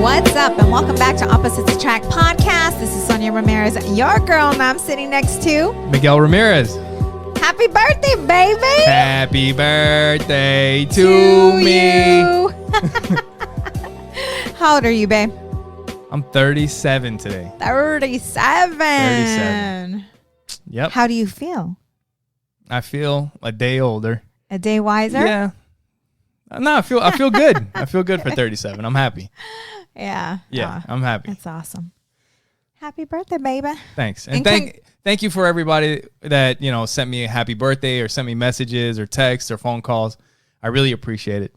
What's up, and welcome back to Opposites Attract podcast. This is Sonja Ramirez, your girl, and I'm sitting next to Miguel Ramirez. Happy birthday, baby! Happy birthday to me. How old are you, babe? I'm 37 today. 37. Yep. How do you feel? I feel a day older. A day wiser? Yeah. No, I feel good. I feel good for 37. I'm happy. Yeah. Yeah, I'm happy. That's awesome. Happy birthday, baby. Thanks. And thank you for everybody that, sent me a happy birthday or sent me messages or texts or phone calls. I really appreciate it.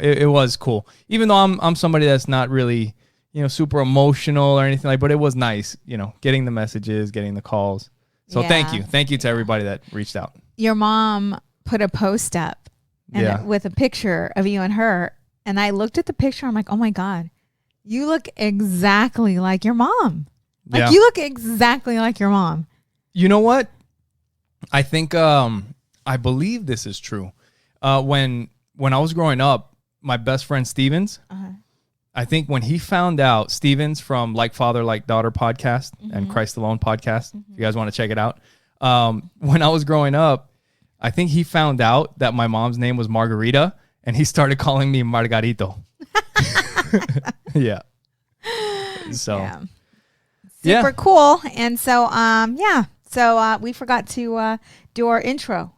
It was cool. Even though I'm somebody that's not really, super emotional or anything but it was nice, getting the messages, getting the calls. So Thank you. Thank you to everybody that reached out. Your mom put a post up with a picture of you and her. And I looked at the picture. I'm like, oh my God, you look exactly like your mom. You look exactly like your mom. You know what? I think, I believe this is true. When I was growing up, my best friend Stevens, I think when he found out, Stevens from Like Father, Like Daughter podcast and Christ Alone podcast, if you guys want to check it out. When I was growing up, I think he found out that my mom's name was Margarita and he started calling me Margarito. Yeah. So, super cool. And so, So we forgot to do our intro.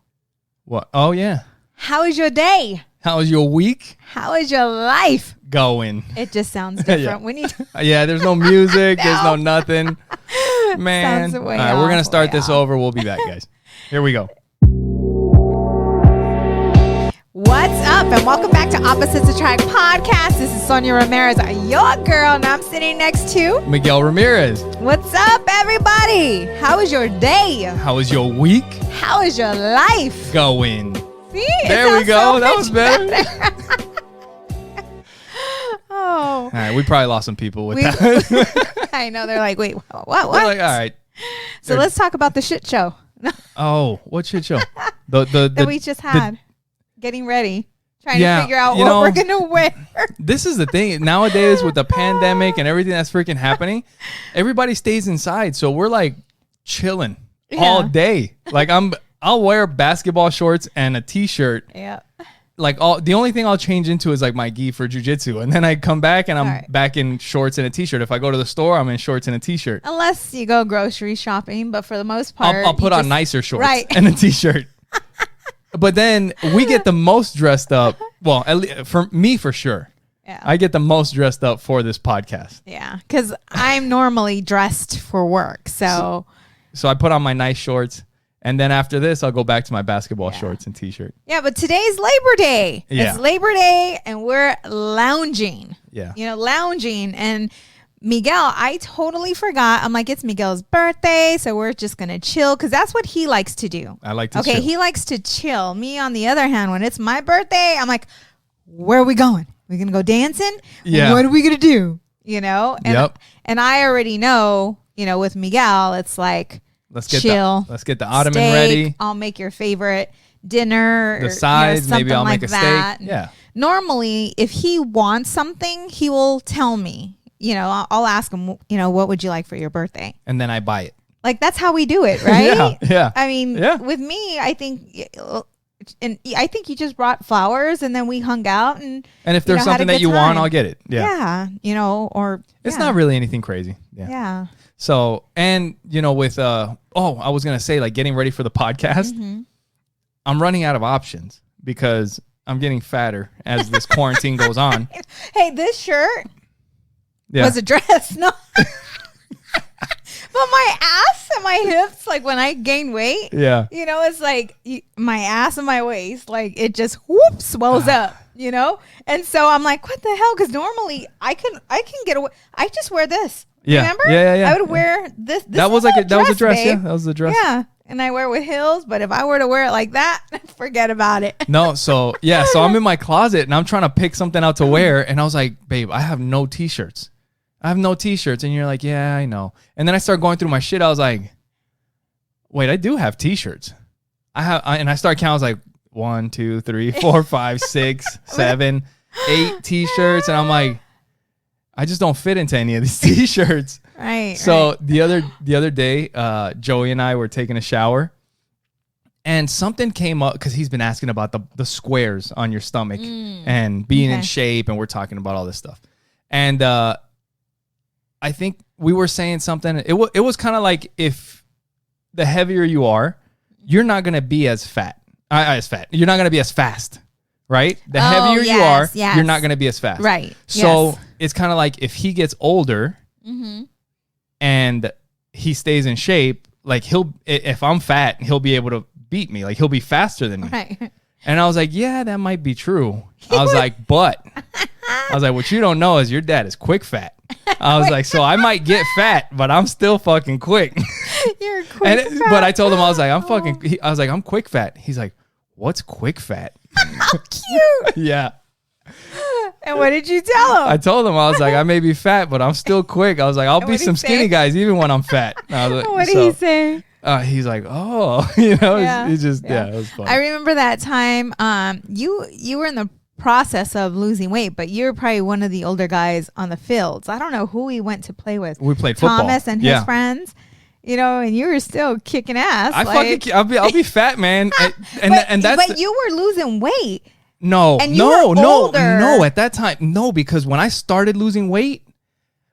What? Oh, yeah. How is your day? How is your week? How is your life? Going. It just sounds different. We need. There's no music. There's no nothing. Man. All right, we're going to start this over. We'll be back, guys. Here we go. What's up, and welcome back to Opposites Attract podcast. This is Sonja Ramirez, your girl, and I'm sitting next to Miguel Ramirez. What's up, everybody? How is your day? How is your week? How is your life? Going. See? There we go. That was better. Oh. All right, we probably lost some people with that. I know. They're like, wait, what? They're like, all right. So let's talk about the shit show. Oh, what shit show? That we just had. Getting ready. Trying to figure out what we're going to wear. This is the thing. Nowadays, with the pandemic and everything that's freaking happening, everybody stays inside. So we're like chilling all day. Like I'll wear basketball shorts and a t-shirt. Yeah. Like the only thing I'll change into is like my gi for jiu-jitsu. And then I come back and I'm back in shorts and a t-shirt. If I go to the store, I'm in shorts and a t-shirt. Unless you go grocery shopping. But for the most part, I'll put on nicer shorts and a t-shirt. But then we get the most dressed up. Well, at least for me, for sure. Yeah. I get the most dressed up for this podcast. Yeah, because I'm normally dressed for work. So I put on my nice shorts. And then after this, I'll go back to my basketball shorts and t-shirt. Yeah, but today's Labor Day. Yeah. It's Labor Day, and we're lounging. Yeah. Lounging. And Miguel, I totally forgot. I'm like, it's Miguel's birthday, so we're just going to chill because that's what he likes to do. I like to chill. Okay, he likes to chill. Me, on the other hand, when it's my birthday, I'm like, where are we going? We're going to go dancing? Yeah. What are we going to do? And, Yep. And I already know, with Miguel, it's like, let's get chill. Let's get the ottoman steak, ready. I'll make your favorite dinner. The sides, maybe I'll make a steak. Yeah. Normally, if he wants something, he will tell me. I'll ask him, what would you like for your birthday? And then I buy it. Like, that's how we do it, right? Yeah. I mean, with me, I think you just brought flowers and then we hung out. And if there's something that you want, I'll get it. Yeah. Yeah. It's not really anything crazy. Yeah. Yeah. So, and, with, I was going to say, like, getting ready for the podcast, I'm running out of options because I'm getting fatter as this quarantine goes on. Hey, this shirt was a dress. No. But my ass and my hips, like when I gain weight, it's like my ass and my waist, like it just swells up, And so I'm like, what the hell? Because normally I can get away. I just wear this. Yeah. Remember? Yeah. I would wear this. That was like that was a dress. Babe. Yeah, that was a dress. Yeah. And I wear it with heels, but if I were to wear it like that, forget about it. No, so I'm in my closet and I'm trying to pick something out to wear, and I was like, babe, I have no t-shirts. And you're like, yeah, I know. And then I started going through my shit. I was like, wait, I do have t-shirts. And I started counting. I was like, 1, 2, 3, 4, 5, 6, 7, 8 t-shirts. And I'm like, I just don't fit into any of these t-shirts. Right. So the other day, Joey and I were taking a shower, and something came up because he's been asking about the squares on your stomach and being in shape, and we're talking about all this stuff. And I think we were saying something. It was kind of like, if the heavier you are, you're not gonna be as fat. You're not gonna be as fast. Right? The heavier you are, you're not going to be as fast. Right. So it's kind of like, if he gets older and he stays in shape, like if I'm fat, he'll be able to beat me. Like, he'll be faster than me. Right. And I was like, yeah, that might be true. I was like, what you don't know is your dad is quick fat. I was like, so I might get fat, but I'm still fucking quick. You're quick fat. But I told him, I was like, I'm quick fat. He's like, what's quick fat? How cute. Yeah. And what did you tell him? I told him, I was like, I may be fat, but I'm still quick. I was like, I'll be some skinny guys even when I'm fat. What did he say? He's like, oh, you know, he just, it was fun. I remember that time. You were in the process of losing weight, but you're probably one of the older guys on the fields. I don't know who we went to play with. We played football. Thomas and his friends. You know, and you were still kicking ass. I'll be fat, man. But you were losing weight. No. Older. At that time, no, because when I started losing weight,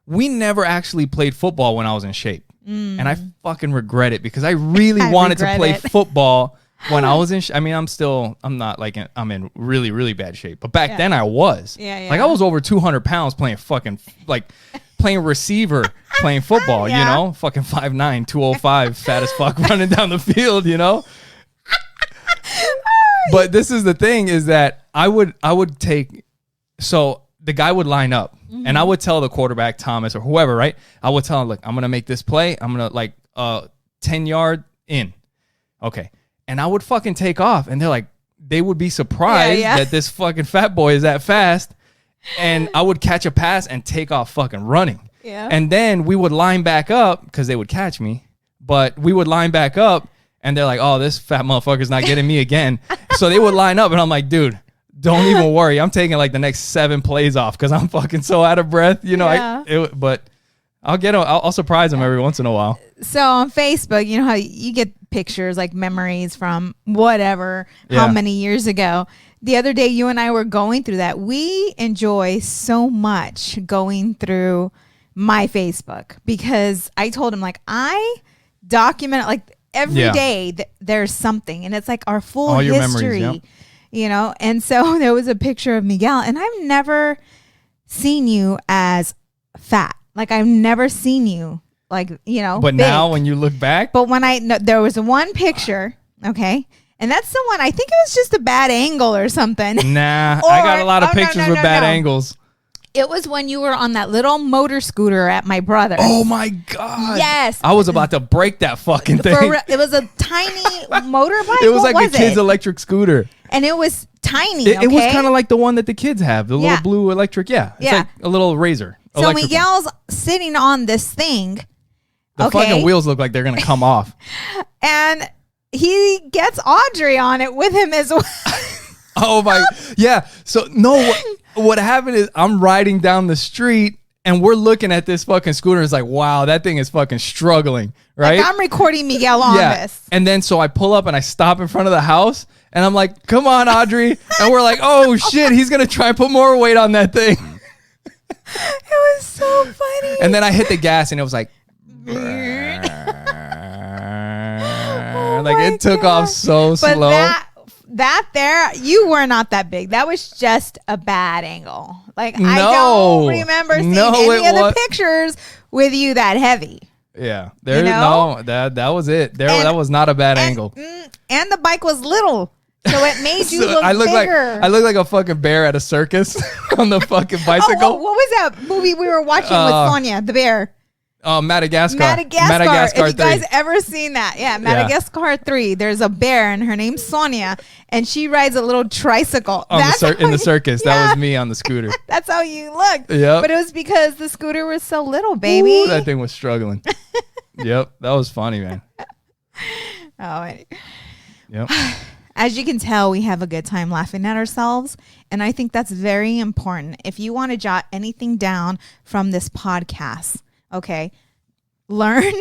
we never actually played football when I was in shape, and I fucking regret it because I really wanted to play football when I was in. I'm not like I'm in really really bad shape, but back then I was. Yeah. Like, I was over 200 pounds playing fucking playing receiver, playing football, you know, fucking 5'9", 205, fat as fuck, running down the field, you know. But this is the thing, is that I would take, so the guy would line up, and I would tell the quarterback, Thomas or whoever, right? I would tell him, look, I'm gonna make this play. I'm gonna 10-yard in, okay, and I would fucking take off, and they would be surprised that this fucking fat boy is that fast. And I would catch a pass and take off fucking running. Yeah. And then we would line back up because they would catch me. But we would line back up and they're like, oh, this fat motherfucker's not getting me again. So they would line up and I'm like, dude, don't even worry. I'm taking like the next 7 plays off because I'm fucking so out of breath. You know, but I'll surprise them every once in a while. So on Facebook, you know how you get pictures, like memories from whatever, how many years ago. The other day, you and I were going through that. We enjoy so much going through my Facebook because I told him, like, I document like every day there's something, and it's like our full all your history, memories, you know. And so there was a picture of Miguel, and I've never seen you as fat. Like, I've never seen you like, you know. But big. Now when you look back, but when there was one picture, okay. And that's the one, I think it was just a bad angle or something. Nah, I got a lot of pictures with bad angles. It was when you were on that little motor scooter at my brother's. Oh my God. Yes. I was about to break that fucking thing. It was a tiny motorbike. It was like the kid's electric scooter. And it was tiny. It was kind of like the one that the kids have, the little blue electric. Yeah. It's like a little razor. So Miguel's sitting on this thing. The fucking wheels look like they're going to come off. And he gets Audrey on it with him as well. Oh my, yeah. So no, what happened is I'm riding down the street and we're looking at this fucking scooter. It's like, wow, that thing is fucking struggling, right? Like, I'm recording Miguel on this. And then so I pull up and I stop in front of the house and I'm like, come on, Audrey. And we're like, oh shit, he's going to try and put more weight on that thing. It was so funny. And then I hit the gas and it was like, like it took off so slow. That there, you were not that big. That was just a bad angle. Like, I don't remember seeing any other pictures with you that heavy. Yeah, that was it. That was not a bad angle. And the bike was little, so it made you look bigger. I look like a fucking bear at a circus on the fucking bicycle. Oh, what was that movie we were watching with Sonja, the bear? Madagascar. If you guys ever seen that, Madagascar 3. There's a bear and her name's Sonja, and she rides a little tricycle in the circus. Yeah. That was me on the scooter. That's how you looked. Yep. But it was because the scooter was so little, baby. Ooh, that thing was struggling. Yep, that was funny, man. Yep. As you can tell, we have a good time laughing at ourselves, And I think that's very important. If you want to jot anything down from this podcast, okay, learn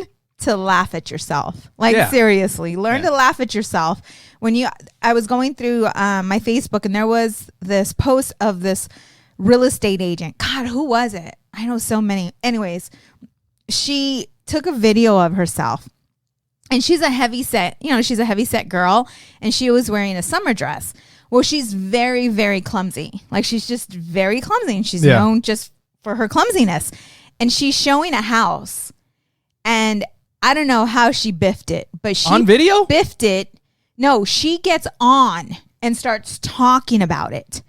to laugh at yourself. Like, seriously, learn to laugh at yourself. I was going through my Facebook, and there was this post of this real estate agent. God, who was it? I know so many. Anyways, she took a video of herself, and she's a heavy set girl, and she was wearing a summer dress. Well, she's very, very clumsy. Like, she's just very clumsy, and she's known just for her clumsiness. And she's showing a house, and I don't know how she biffed it, but she on video biffed it. No, she gets on and starts talking about it,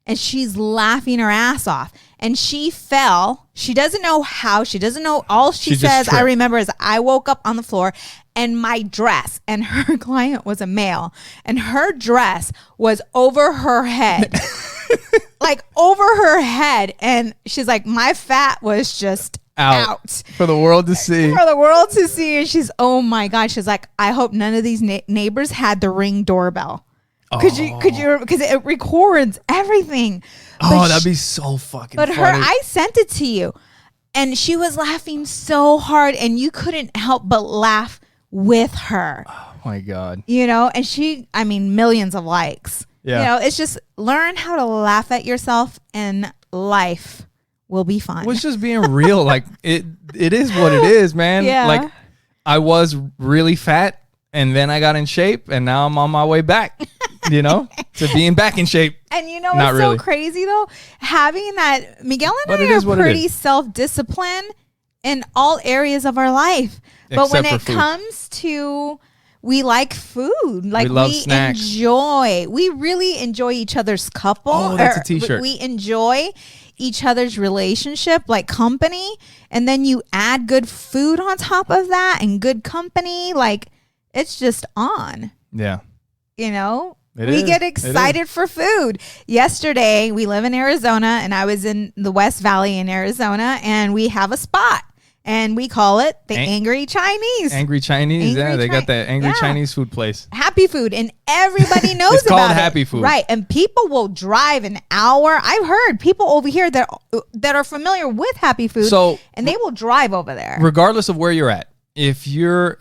and she's laughing her ass off. And she fell. She doesn't know how. She doesn't know. All she says, I remember, is I woke up on the floor and my dress, and her client was a male, and her dress was over her head. Like, over her head. And she's like, my fat was just out for the world to see. For the world to see. And she's, oh my God. She's like, I hope none of these neighbors had the Ring doorbell. Could you, because it records everything. But that'd be so fucking funny. But I sent it to you, and she was laughing so hard, and you couldn't help but laugh with her. Oh my God. And millions of likes. Yeah. It's just learn how to laugh at yourself, and life will be fun. Well, it's just being real. Like, it is what it is, man. Yeah. Like, I was really fat, and then I got in shape, and now I'm on my way back, to being back in shape. And what's so crazy, though? Having that, Miguel and I are pretty self-disciplined in all areas of our life. But when it comes to, we like food. Like, we really enjoy each other's couple. Oh, that's a t-shirt. We enjoy each other's relationship, like company. And then you add good food on top of that, and good company. Like, it's just on. Yeah. We get excited for food. Yesterday, we live in Arizona, and I was in the West Valley in Arizona, and we have a spot, and we call it the Angry Chinese. Angry Chinese, they got that Angry Chinese food place. Happy Food, and everybody knows it's about called it. Happy Food. Right, and people will drive an hour. I've heard people over here that are familiar with Happy Food, and they will drive over there. Regardless of where you're at, if you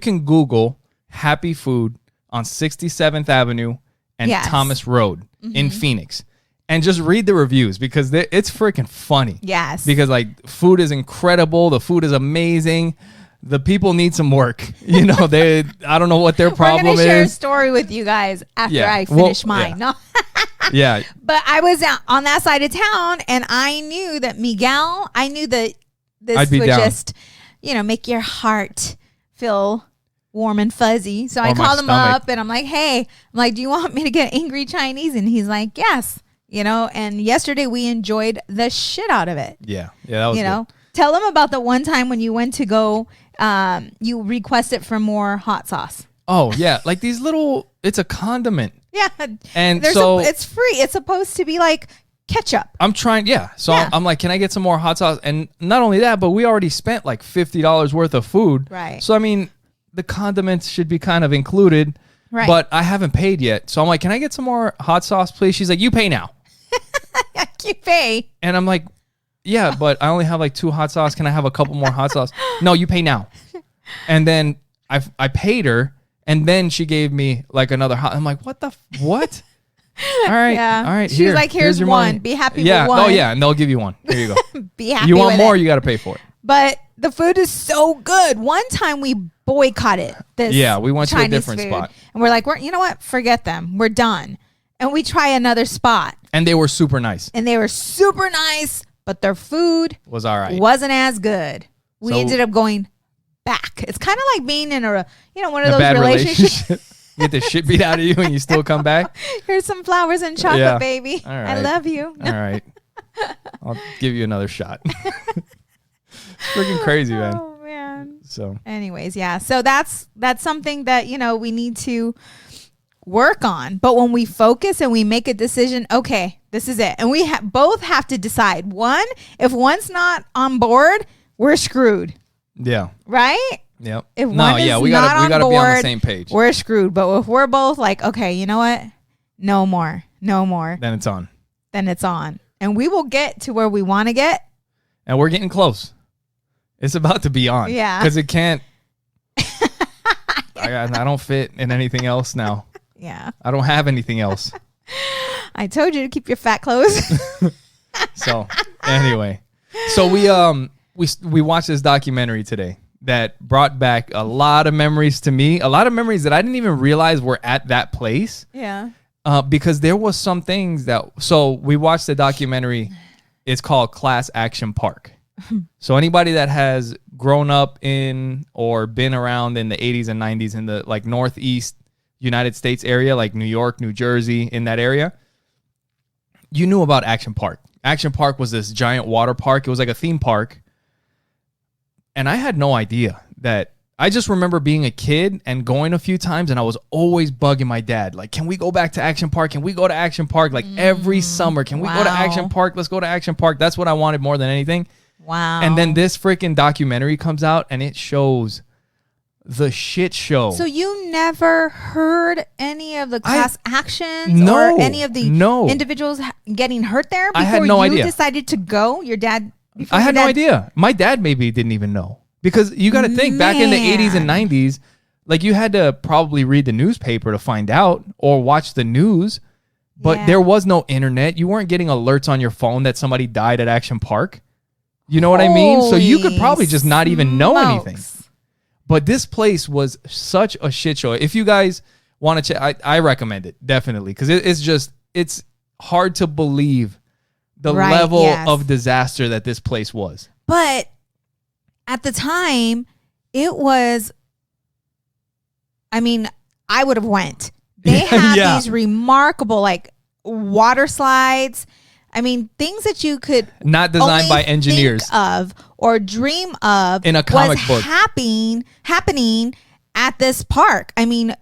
can Google Happy Food on 67th Avenue and Thomas Road in Phoenix, and just read the reviews, because it's freaking funny. Yes. Because, like, food is incredible. The food is amazing. The people need some work. I don't know what their problem is. We're going to share a story with you guys after I finish mine. Yeah. No. Yeah. But I was on that side of town, and I knew that this would just, make your heart feel warm and fuzzy. So I called him up, and I'm like, hey, do you want me to get Angry Chinese? And he's like, yes. And yesterday we enjoyed the shit out of it. Yeah. Yeah, that was good. Tell them about the one time when you went to go, you requested for more hot sauce. Oh, yeah. Like, these little, it's a condiment. Yeah. And it's free. It's supposed to be like ketchup. I'm trying, So I'm like, can I get some more hot sauce? And not only that, but we already spent like $50 worth of food. Right. So, the condiments should be kind of included. Right. But I haven't paid yet. So I'm like, can I get some more hot sauce, please? She's like, you pay now. You pay. And I'm like, yeah, but I only have like 2 hot sauce. Can I have a couple more hot sauce? No, you pay now. And then I paid her, and then she gave me like another hot. I'm like, what? All right. Yeah. All right. She's like, here's your one. money. Be happy with one. Oh, yeah. And they'll give you one. Here you go. Be happy You want with more, it. you got to pay for it. But the food is so good. One time we boycotted this. Yeah, we went Chinese to a different food, spot. and we're like, you know what? Forget them. We're done. And we try another spot. And they were super nice. But their food was all right. Wasn't as good. We ended up going back. It's kind of like being in one of those relationships. You get the shit beat out of you and you still come back. Here's some flowers and chocolate, baby. All right. I love you. All right. I'll give you another shot. It's freaking crazy, man. Oh, man. So anyways, yeah. So that's something that, we need to work on. But when we focus and we make a decision, okay, this is it. And we both have to decide. If one's not on board, we're screwed. Yeah. Right? Yep. If we gotta be on the same page. We're screwed. But if we're both like, okay, you know what? No more. No more. Then it's on. And we will get to where we want to get. And we're getting close. It's about to be on. Yeah. Because it can't. I don't fit in anything else now. Yeah. I don't have anything else. I told you to keep your fat clothes. So anyway, so we watched this documentary today that brought back a lot of memories to me. A lot of memories that I didn't even realize were at that place. Yeah. Because there was some things that. So we watched the documentary. It's called Class Action Park. So anybody that has grown up in or been around in the 80s and 90s in the like Northeast United States area, like New York, New Jersey, in that area, you knew about Action Park. Action Park was this giant water park. It was like a theme park. And I had no idea that. I just remember being a kid and going a few times, and I was always bugging my dad. Like, can we go back to Action Park? Can we go to Action Park? Like every summer, can we go to Action Park? Let's go to Action Park. That's what I wanted more than anything. Wow. And then this freaking documentary comes out and it shows the shit show. So you never heard any of the class actions no, or any of the individuals getting hurt there before I had no idea. Decided to go? Your dad? I had no idea. My dad maybe didn't even know. Because you got to think, back in the 80s and 90s, like you had to probably read the newspaper to find out or watch the news. But there was no internet. You weren't getting alerts on your phone that somebody died at Action Park. You know what I mean? So you could probably just not even know anything. But this place was such a shit show. If you guys want to check, I recommend it, definitely. Because it's hard to believe the level of disaster that this place was. But at the time, it was, I mean, I would have went. They had these remarkable, like, water slides. I mean, things that you could not designed by engineers think of or dream of in a comic book happening at this park. I mean,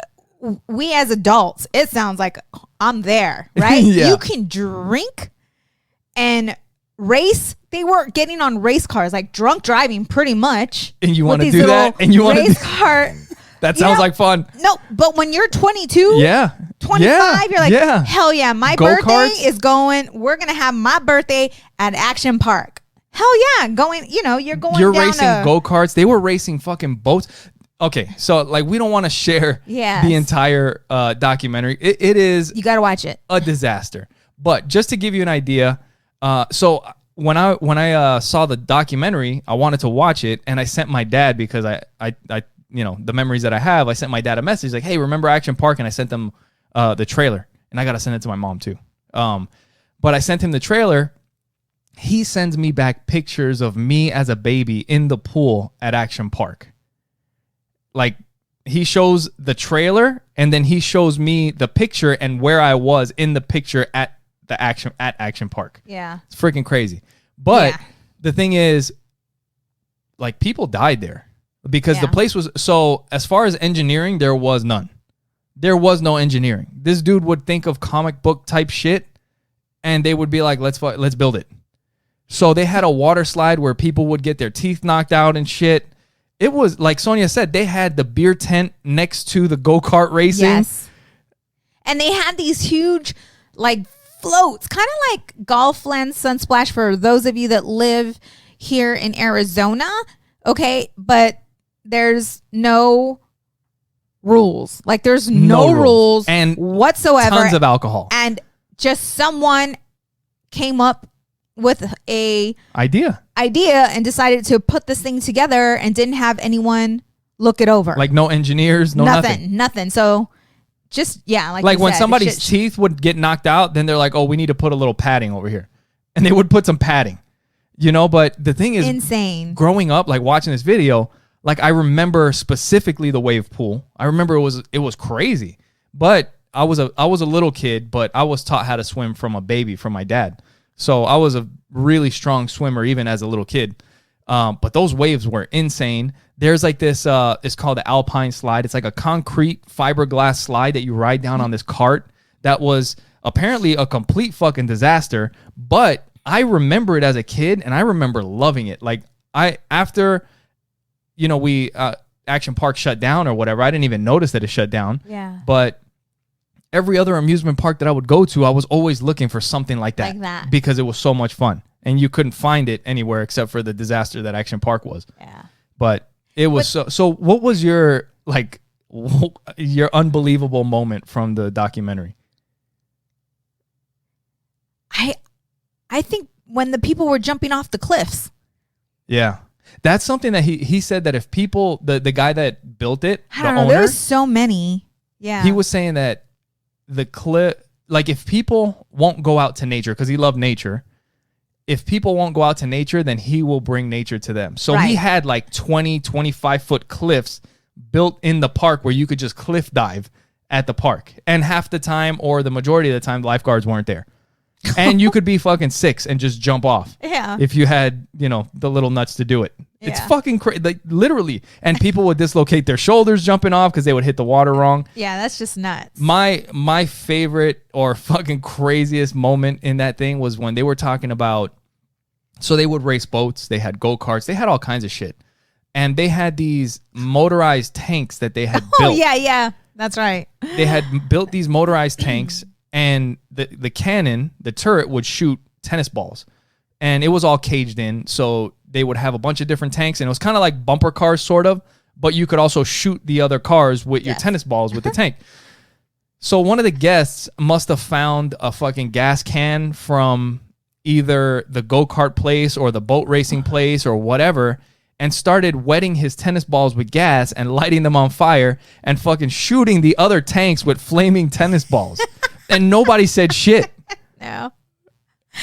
we as adults, it sounds like I'm there, right? You can drink and race. They were getting on race cars, like drunk driving pretty much. And you want to do that? And you want to race car. That sounds like fun. No, but when you're 22, 25, you're like, hell yeah, my birthday is going. We're going to have my birthday at Action Park. Hell yeah, going, you're going You're down racing go-karts. They were racing fucking boats. Okay, so like we don't want to share the entire documentary. It is. You got to watch it. A disaster. But just to give you an idea, so when I saw the documentary, I wanted to watch it, and I sent my dad because I the memories that I have. I sent my dad a message like, "Hey, remember Action Park?" And I sent them the trailer, and I gotta send it to my mom too. But I sent him the trailer. He sends me back pictures of me as a baby in the pool at Action Park. Like he shows the trailer, and then he shows me the picture and where I was in the picture at Action Park. Yeah. It's freaking crazy. But the thing is, like, people died there because the place was, so as far as engineering, there was none. There was no engineering. This dude would think of comic book type shit and they would be like, let's build it. So they had a water slide where people would get their teeth knocked out and shit. It was, like Sonja said, they had the beer tent next to the go-kart racing. Yes. And they had these huge, like, floats, kind of like Golf Lens Sunsplash for those of you that live here in Arizona. Okay, but there's no rules. Like there's no rules and whatsoever. Tons of alcohol. And just someone came up with a idea and decided to put this thing together and didn't have anyone look it over. Like no engineers, nothing. So just, like when somebody's teeth would get knocked out, then they're like, oh, we need to put a little padding over here. And they would put some padding, but the thing is insane. Growing up, like watching this video, like I remember specifically the wave pool. I remember it was crazy, but I was a little kid, but I was taught how to swim from a baby from my dad. So I was a really strong swimmer even as a little kid. But those waves were insane. There's like this, it's called the Alpine slide. It's like a concrete fiberglass slide that you ride down on this cart that was apparently a complete fucking disaster. But I remember it as a kid and I remember loving it. Like after we Action Park shut down or whatever, I didn't even notice that it shut down. Yeah. But every other amusement park that I would go to, I was always looking for something like that. Because it was so much fun. And you couldn't find it anywhere except for the disaster that Action Park was. Yeah. But it was so what was your your unbelievable moment from the documentary? I think when the people were jumping off the cliffs. Yeah. That's something that he said that if people, the guy that built it, I don't know, there was so many. Yeah. He was saying that the cliff, like if people won't go out to nature, because he loved nature, if people won't go out to nature, then he will bring nature to them. So he had like 20, 25-foot cliffs built in the park where you could just cliff dive at the park. And half the time or the majority of the time, the lifeguards weren't there. And you could be fucking 6 and just jump off. Yeah. If you had, the little nuts to do it. Yeah. It's fucking crazy. Like, literally. And people would dislocate their shoulders jumping off because they would hit the water wrong. Yeah, that's just nuts. My favorite or fucking craziest moment in that thing was when they were talking about, so they would race boats. They had go-karts. They had all kinds of shit. And they had these motorized tanks that they had built. Oh, yeah. That's right. They had built these motorized tanks. And the cannon, the turret, would shoot tennis balls. And it was all caged in, so they would have a bunch of different tanks. And it was kind of like bumper cars, sort of. But you could also shoot the other cars with your tennis balls with the tank. So one of the guests must have found a fucking gas can from either the go-kart place or the boat racing place or whatever, and started wetting his tennis balls with gas and lighting them on fire and fucking shooting the other tanks with flaming tennis balls. And nobody said shit. No.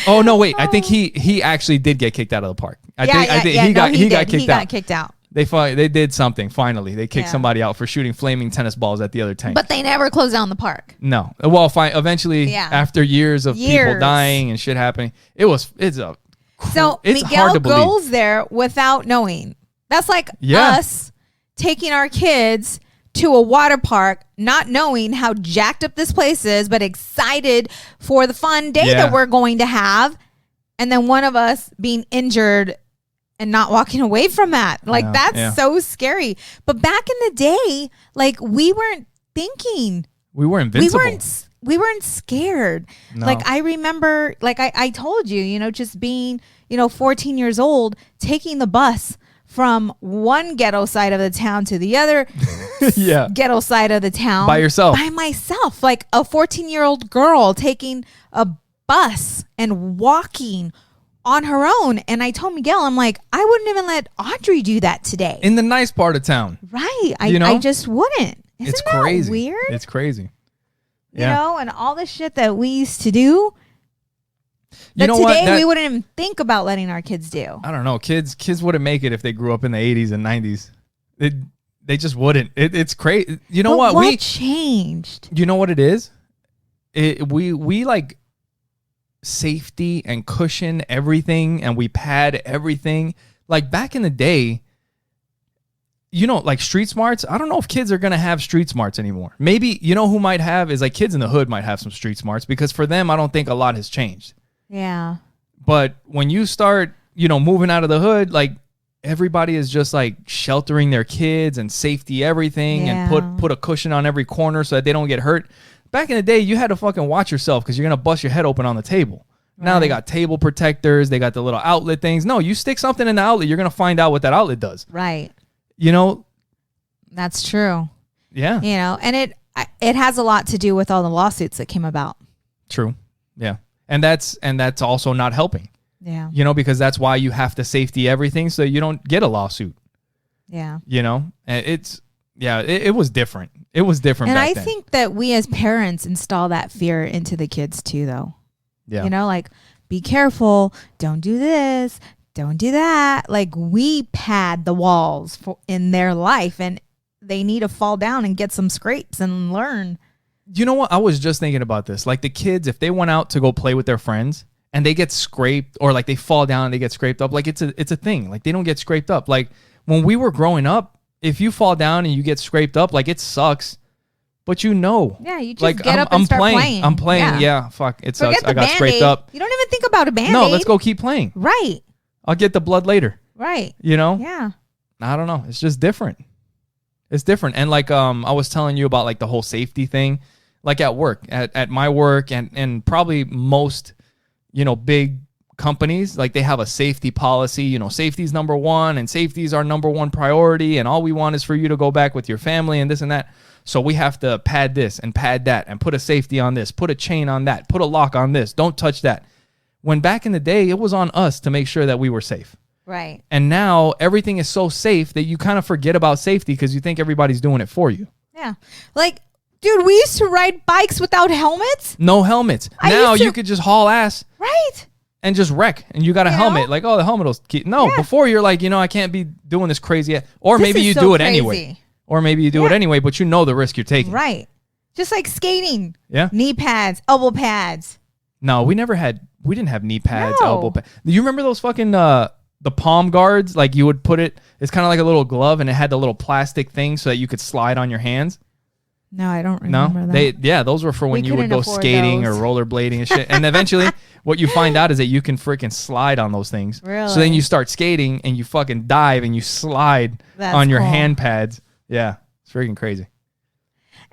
Oh no! Wait, I think he actually did get kicked out of the park. I think he got kicked out. They did something. Finally, they kicked somebody out for shooting flaming tennis balls at the other tank. But they never closed down the park. No. Well, eventually, after years of people dying and shit happening, it's Miguel goes there without knowing. That's like us taking our kids to a water park, not knowing how jacked up this place is, but excited for the fun day that we're going to have. And then one of us being injured and not walking away from that. Like, that's so scary. But back in the day, like, we weren't thinking. We were invincible. We weren't scared. No. Like, I remember, like I told you, just being, 14 years old, taking the bus from one ghetto side of the town to the other ghetto side of the town. By yourself. By myself. Like a 14-year-old girl taking a bus and walking on her own. And I told Miguel, I'm like, I wouldn't even let Audrey do that today. In the nice part of town. Right. I just wouldn't. Isn't that crazy. Weird? It's crazy. And all the shit that we used to do. Today we wouldn't even think about letting our kids do. I don't know. Kids wouldn't make it if they grew up in the 80s and 90s. They just wouldn't. It's crazy. You know what? What changed? You know what it is? We like safety and cushion everything, and we pad everything. Like back in the day, like street smarts. I don't know if kids are going to have street smarts anymore. Maybe, who might have is like kids in the hood might have some street smarts, because for them, I don't think a lot has changed. Yeah. But when you start, moving out of the hood, like everybody is just like sheltering their kids and safety everything and put a cushion on every corner so that they don't get hurt. Back in the day, you had to fucking watch yourself because you're going to bust your head open on the table. Right. Now they got table protectors. They got the little outlet things. No, you stick something in the outlet, you're going to find out what that outlet does. Right. That's true. Yeah. And it has a lot to do with all the lawsuits that came about. True. Yeah. And that's also not helping. Yeah. Because that's why you have to safety everything so you don't get a lawsuit. Yeah. And it was different. It was different. And back I then. think that we as parents install that fear into the kids too, though. Yeah. Like, be careful. Don't do this. Don't do that. Like, we pad the walls in their life, and they need to fall down and get some scrapes and learn. You know what? I was just thinking about this. Like the kids, if they went out to go play with their friends and they get scraped, or like they fall down and they get scraped up, like it's a thing. Like they don't get scraped up. Like when we were growing up, if you fall down and you get scraped up, like it sucks. But Yeah, you just get up and start playing. I'm playing. Yeah, fuck. It sucks. I got scraped up. You don't even think about a Band-Aid. No, let's go keep playing. Right. I'll get the blood later. Right. Yeah. I don't know. It's just different. It's different. And like I was telling you about like the whole safety thing. like at work, at my work, and probably most, big companies, like they have a safety policy. Safety is number one, and safety is our number one priority, and all we want is for you to go back with your family and this and that. So we have to pad this and pad that and put a safety on this, put a chain on that, put a lock on this, don't touch that. When back in the day, it was on us to make sure that we were safe. Right. And now everything is so safe that you kind of forget about safety because you think everybody's doing it for you. Yeah. Like, dude, we used to ride bikes without helmets. No helmets. Now you could just haul ass. Right. And just wreck. And you got a helmet. Like, oh, the helmet will keep. No, before you're like, I can't be doing this crazy. Or maybe you do it anyway. Or maybe you do it anyway, but you know the risk you're taking. Right. Just like skating. Yeah. Knee pads, elbow pads. No, we didn't have knee pads, elbow pads. Do you remember those fucking, the palm guards? Like you would put it, it's kind of like a little glove and it had the little plastic thing so that you could slide on your hands. No, I don't remember that. Those were for when you would go skating or rollerblading and shit. And eventually what you find out is that you can freaking slide on those things. Really? So then you start skating and you fucking dive and you slide on your hand pads. Yeah, it's freaking crazy.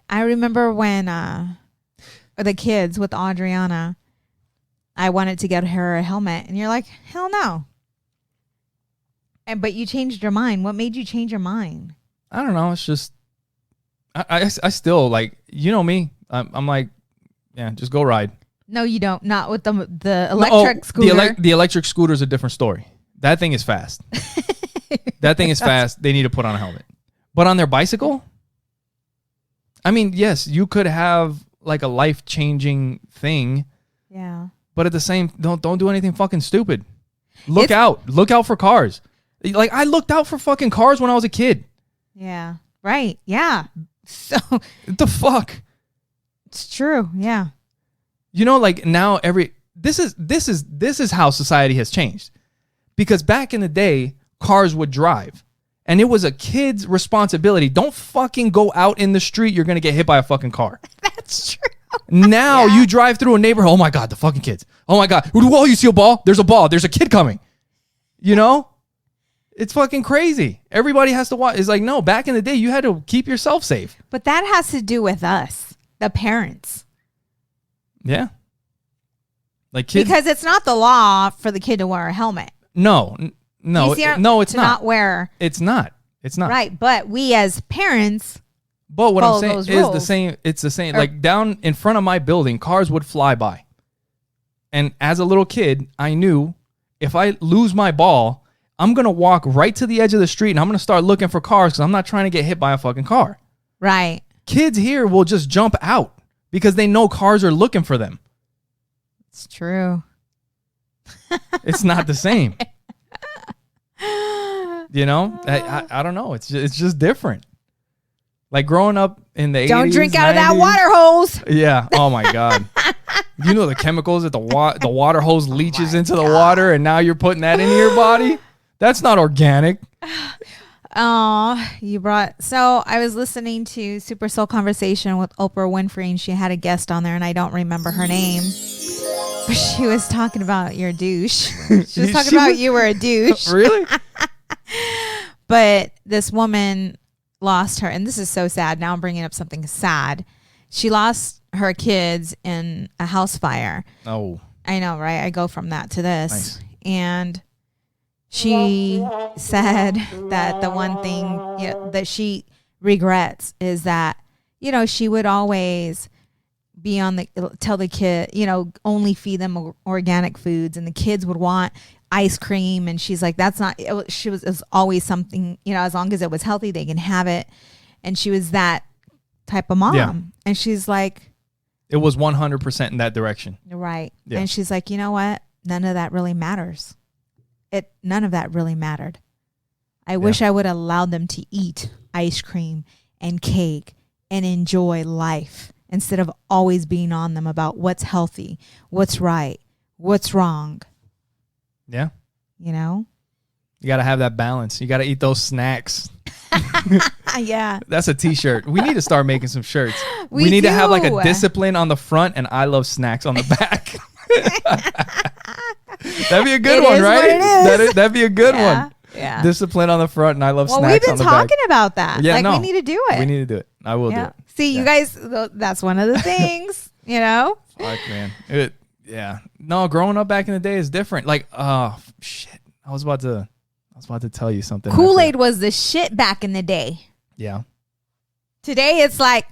I remember when the kids with Adriana, I wanted to get her a helmet, and you're like, hell no. But you changed your mind. What made you change your mind? I don't know. It's just, I still like, me. I'm like, yeah, just go ride. No, you don't. Not with the electric scooter. The electric scooter is a different story. That thing is fast. That thing is fast. They need to put on a helmet. But on their bicycle, I mean, yes, you could have like a life-changing thing. Yeah. But at the same, don't do anything fucking stupid. Look out for cars. Like I looked out for fucking cars when I was a kid. Yeah. Right. Yeah. So what the fuck? It's true. Yeah. Like now this is how society has changed. Because back in the day, cars would drive. And it was a kid's responsibility. Don't fucking go out in the street. You're going to get hit by a fucking car. That's true. Now you drive through a neighborhood. Oh, my God, the fucking kids. Oh, my God. Whoa, you see a ball? There's a ball. There's a kid coming. It's fucking crazy. Everybody has to watch. It's like, no, back in the day, you had to keep yourself safe. But that has to do with us, the parents. Yeah. Like kids. Because it's not the law for the kid to wear a helmet. No, it's not wear. It's not. Right, but we as parents. But what I'm saying is the same. It's the same. Like down in front of my building, cars would fly by. And as a little kid, I knew if I lose my ball, I'm going to walk right to the edge of the street and I'm going to start looking for cars because I'm not trying to get hit by a fucking car. Right. Kids here will just jump out because they know cars are looking for them. It's true. It's not the same. I don't know. It's just different. Like growing up in the 80s. Don't drink out 90s, of that water hose. Yeah. Oh my God. The chemicals that the water hose leaches into the water, and now you're putting that into your body? That's not organic. Oh, so I was listening to Super Soul Conversation with Oprah Winfrey, and she had a guest on there, and I don't remember her name. But she was talking about your douche. She was talking about you were a douche. Really? But this woman lost her, and this is so sad. Now I'm bringing up something sad. She lost her kids in a house fire. Oh. I know, right? I go from that to this. Nice. And she said that the one thing that she regrets is that, she would always be tell the kid, only feed them organic foods, and the kids would want ice cream, and she's like, that's not, it was always something, as long as it was healthy, they can have it. And she was that type of mom. Yeah. And she's like, it was 100% in that direction. Right. Yeah. And she's like, you know what? None of that really matters. None of that really mattered. I wish I would have allowed them to eat ice cream and cake and enjoy life instead of always being on them about what's healthy, what's right, what's wrong. Yeah. You got to have that balance. You got to eat those snacks. Yeah. That's a t-shirt. We need to start making some shirts. We need to have like a discipline on the front and I love snacks on the back. That'd be a good one, right? That'd be a good one. Yeah. Discipline on the front and I love snacks on the back. We've been talking about that. Yeah, we need to do it. We need to do it. I will do it. See, you guys, that's one of the things, you know? Fuck, man. Yeah. No, growing up back in the day is different. Like, shit. I was about to tell you something. Kool-Aid was the shit back in the day. Yeah. Today it's like,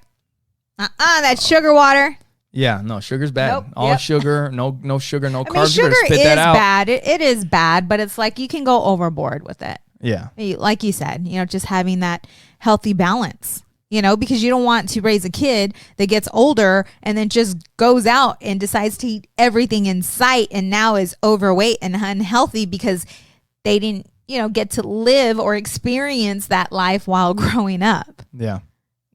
that's sugar water. Yeah, no, sugar's bad. Nope. All sugar, no sugar, no carbs. I mean, sugar you spit is that out. bad. It is bad, but it's like you can go overboard with it. Yeah. Like you said, just having that healthy balance, because you don't want to raise a kid that gets older and then just goes out and decides to eat everything in sight and now is overweight and unhealthy because they didn't, get to live or experience that life while growing up. Yeah.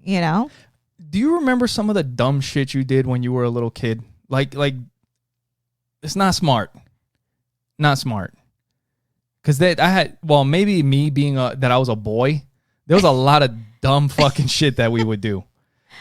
Do you remember some of the dumb shit you did when you were a little kid? Like it's not smart. Not smart. Because maybe me being that I was a boy, there was a lot of dumb fucking shit that we would do.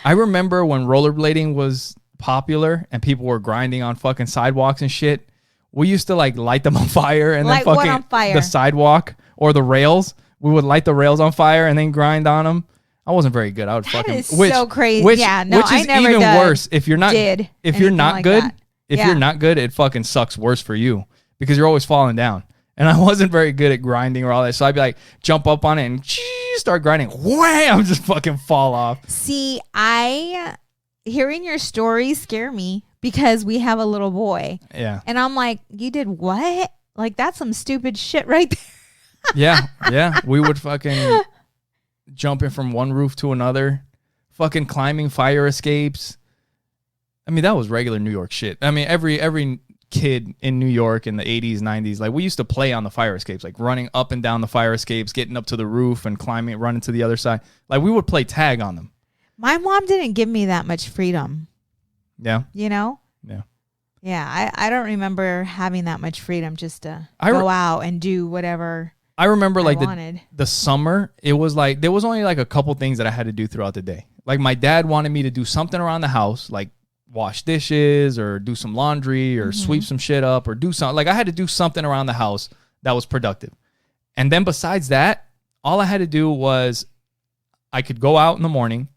I remember when rollerblading was popular and people were grinding on fucking sidewalks and shit. We used to light them on fire and then fucking the sidewalk or the rails. We would light the rails on fire and then grind on them. I wasn't very good. I would so crazy. Which is I never even worse if you're not good. That. If you're not good, it fucking sucks worse for you because you're always falling down. And I wasn't very good at grinding or all that. So I'd be like, jump up on it and start grinding. Wham! Just fucking fall off. See, hearing your stories scare me because we have a little boy. Yeah. And I'm like, you did what? Like, that's some stupid shit right there. Yeah. We would fucking jumping from one roof to another, fucking climbing fire escapes. I mean, that was regular New York shit. I mean, every kid in New York in the 80s, 90s, we used to play on the fire escapes, running up and down the fire escapes, getting up to the roof and climbing, running to the other side. We would play tag on them. My mom didn't give me that much freedom. Yeah. Yeah. Yeah, I don't remember having that much freedom just to go out and do whatever I remember wanted. The summer, it was there was only a couple things that I had to do throughout the day. My dad wanted me to do something around the house, wash dishes or do some laundry or sweep some shit up or do something. I had to do something around the house that was productive. And then besides that, all I had to do was I could go out in the morning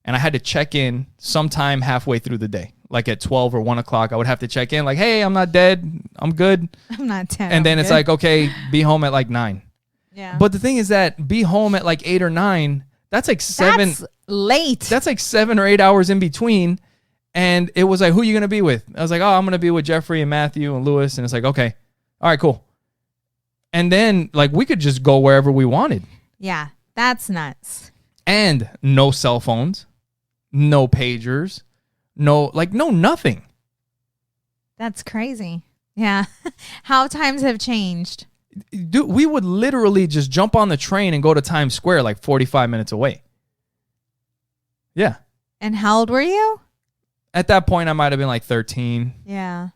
and I had to check in sometime halfway through the day. At 12 or 1 o'clock, I would have to check in hey, I'm not dead. I'm good. I'm not dead. And then it's okay, be home at 9. Yeah. But the thing is that be home at 8 or 9, that's 7. That's late. That's 7 or 8 hours in between. And it was who are you going to be with? I was I'm going to be with Jeffrey and Matthew and Lewis. And it's okay. All right, cool. And then we could just go wherever we wanted. Yeah, that's nuts. And no cell phones, no pagers, no nothing. That's crazy. Yeah. How times have changed. Dude, we would literally just jump on the train and go to Times Square 45 minutes away. Yeah. And how old were you? At that point, I might have been 13. Yeah.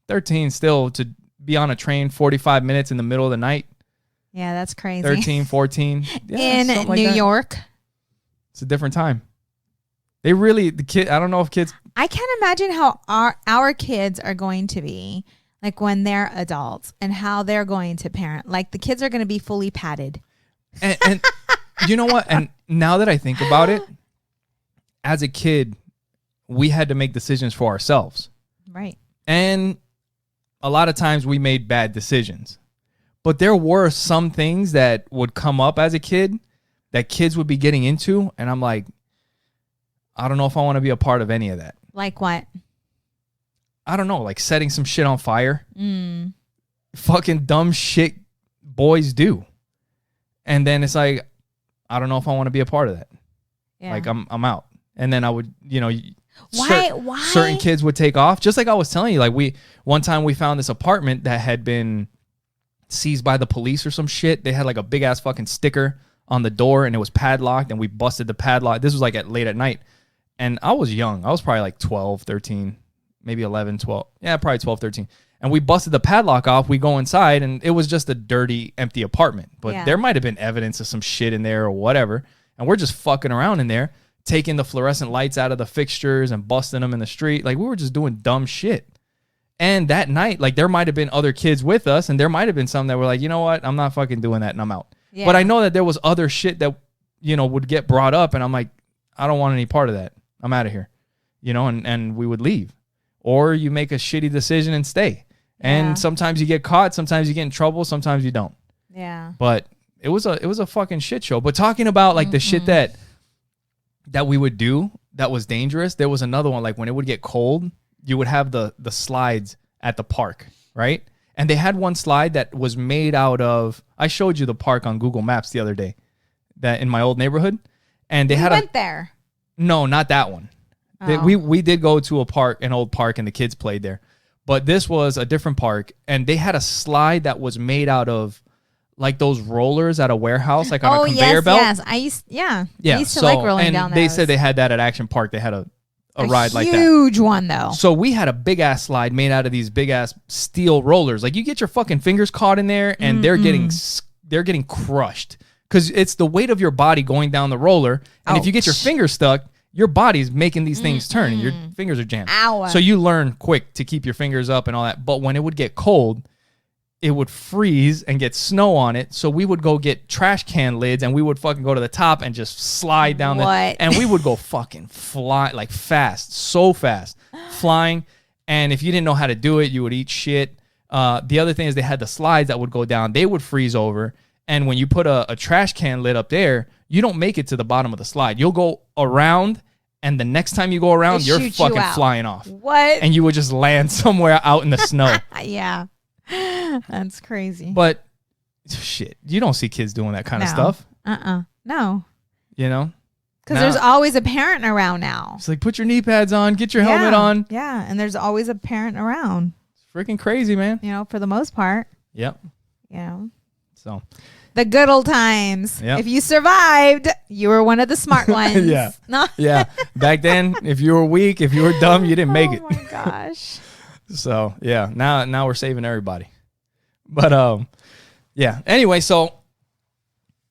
13 still to be on a train 45 minutes in the middle of the night. Yeah, that's crazy. 13, 14. Yeah, in New York. It's a different time. They really, the kid, I don't know if kids. I can't imagine how our kids are going to be when they're adults and how they're going to parent. The kids are going to be fully padded. And you know what? And now that I think about it, as a kid, we had to make decisions for ourselves. Right. And a lot of times we made bad decisions. But there were some things that would come up as a kid that kids would be getting into. And I'm I don't know if I want to be a part of any of that. Like what? I don't know. Setting some shit on fire. Fucking dumb shit boys do. And then it's I don't know if I want to be a part of that. Yeah. I'm out. And then I would, Why? Certain kids would take off. Just like I was telling you, one time we found this apartment that had been seized by the police or some shit. They had a big ass fucking sticker on the door and it was padlocked and we busted the padlock. This was late at night. And I was young. I was probably 12, 13, maybe 11, 12. Yeah, probably 12, 13. And we busted the padlock off. We go inside and it was just a dirty, empty apartment. But there might have been evidence of some shit in there or whatever. And we're just fucking around in there, taking the fluorescent lights out of the fixtures and busting them in the street. We were just doing dumb shit. And that night, there might have been other kids with us and there might have been some that were you know what? I'm not fucking doing that and I'm out. Yeah. But I know that there was other shit that, would get brought up and I'm I don't want any part of that. I'm out of here. You know, and we would leave. Or you make a shitty decision and stay. And sometimes you get caught, sometimes you get in trouble, sometimes you don't. Yeah. But it was a fucking shit show. But talking about like the shit that we would do that was dangerous, there was another one. Like when it would get cold, you would have the slides at the park, right? And they had one slide that was made out of, I showed you the park on Google Maps the other day, that in my old neighborhood. And they went there. No, not that one. Oh. We did go to an old park, and the kids played there. But this was a different park, and they had a slide that was made out of like those rollers at a warehouse, like on a conveyor belt. Yes, I used to like rolling down those. And they said they had that at Action Park. They had a ride like that. Huge one though. So we had a big ass slide made out of these big ass steel rollers. Like you get your fucking fingers caught in there, and they're getting crushed because it's the weight of your body going down the roller. And if you get your fingers stuck, your body's making these things turn and your fingers are jammed. Ow. So you learn quick to keep your fingers up and all that. But when it would get cold, it would freeze and get snow on it. So we would go get trash can lids and we would fucking go to the top and just slide down and we would go fucking fly like fast, so fast, flying. And if you didn't know how to do it, you would eat shit. The other thing is they had the slides that would go down. They would freeze over. And when you put a trash can lid up there, you don't make it to the bottom of the slide. You'll go around, and the next time you go around, you're fucking flying off. What? And you would just land somewhere out in the snow. Yeah. That's crazy. But, shit, you don't see kids doing that kind of stuff. No. You know? Because there's always a parent around now. It's like, put your knee pads on, get your helmet on. Yeah, and there's always a parent around. It's freaking crazy, man. You know, for the most part. Yep. You know? So... The good old times. Yep. If you survived, you were one of the smart ones. Yeah. No? Yeah. Back then, if you were weak, if you were dumb, you didn't make it. Oh my gosh. So yeah, now we're saving everybody. But yeah. Anyway, so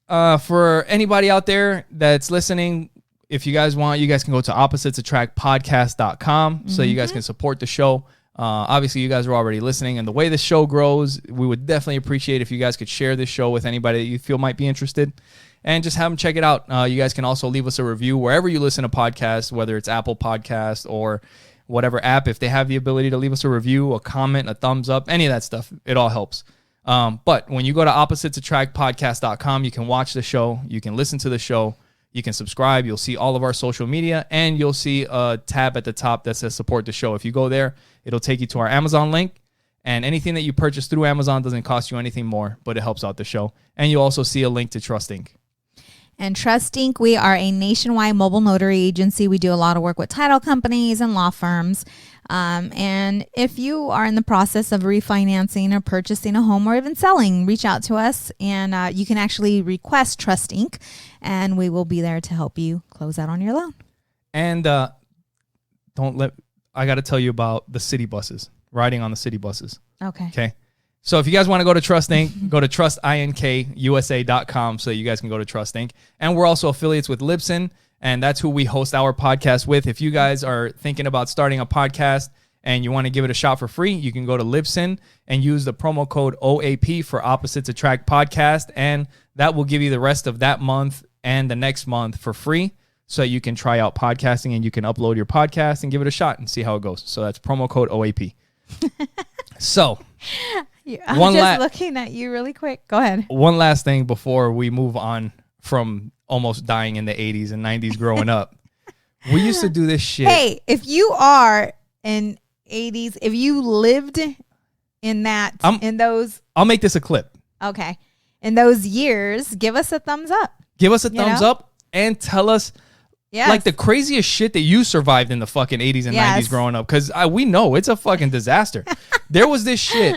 for anybody out there that's listening, if you guys want, you guys can go to oppositesattractpodcast.com so you guys can support the show. Obviously, you guys are already listening, and the way the show grows, we would definitely appreciate if you guys could share this show with anybody that you feel might be interested, and just have them check it out. You guys can also leave us a review wherever you listen to podcasts, whether it's Apple Podcasts or whatever app. If they have the ability to leave us a review, a comment, a thumbs up, any of that stuff, it all helps. But when you go to oppositesattractpodcast.com, you can watch the show, you can listen to the show, you can subscribe, you'll see all of our social media, and you'll see a tab at the top that says support the show. If you go there, it'll take you to our Amazon link, and anything that you purchase through Amazon doesn't cost you anything more, but it helps out the show. And you'll also see a link to Trust Inc. And Trust Inc., we are a nationwide mobile notary agency. We do a lot of work with title companies and law firms. And if you are in the process of refinancing or purchasing a home or even selling, reach out to us, and you can actually request Trust Inc., and we will be there to help you close out on your loan. And I got to tell you about the city buses, riding on the city buses. Okay. So if you guys want to go to Trust Inc., go to trustinkusa.com so you guys can go to Trust Inc. And we're also affiliates with Libsyn, and that's who we host our podcast with. If you guys are thinking about starting a podcast and you want to give it a shot for free, you can go to Libsyn and use the promo code OAP for Opposites Attract Podcast, and that will give you the rest of that month and the next month for free so you can try out podcasting and you can upload your podcast and give it a shot and see how it goes. So that's promo code OAP. So... I'm just looking at you really quick. Go ahead. One last thing before we move on from almost dying in the 80s and 90s growing up. We used to do this shit. Hey, if you are in 80s, if you lived in those... I'll make this a clip. Okay. In those years, give us a thumbs up. Give us a thumbs up and tell us like the craziest shit that you survived in the fucking 80s and 90s growing up. Because we know it's a fucking disaster. There was this shit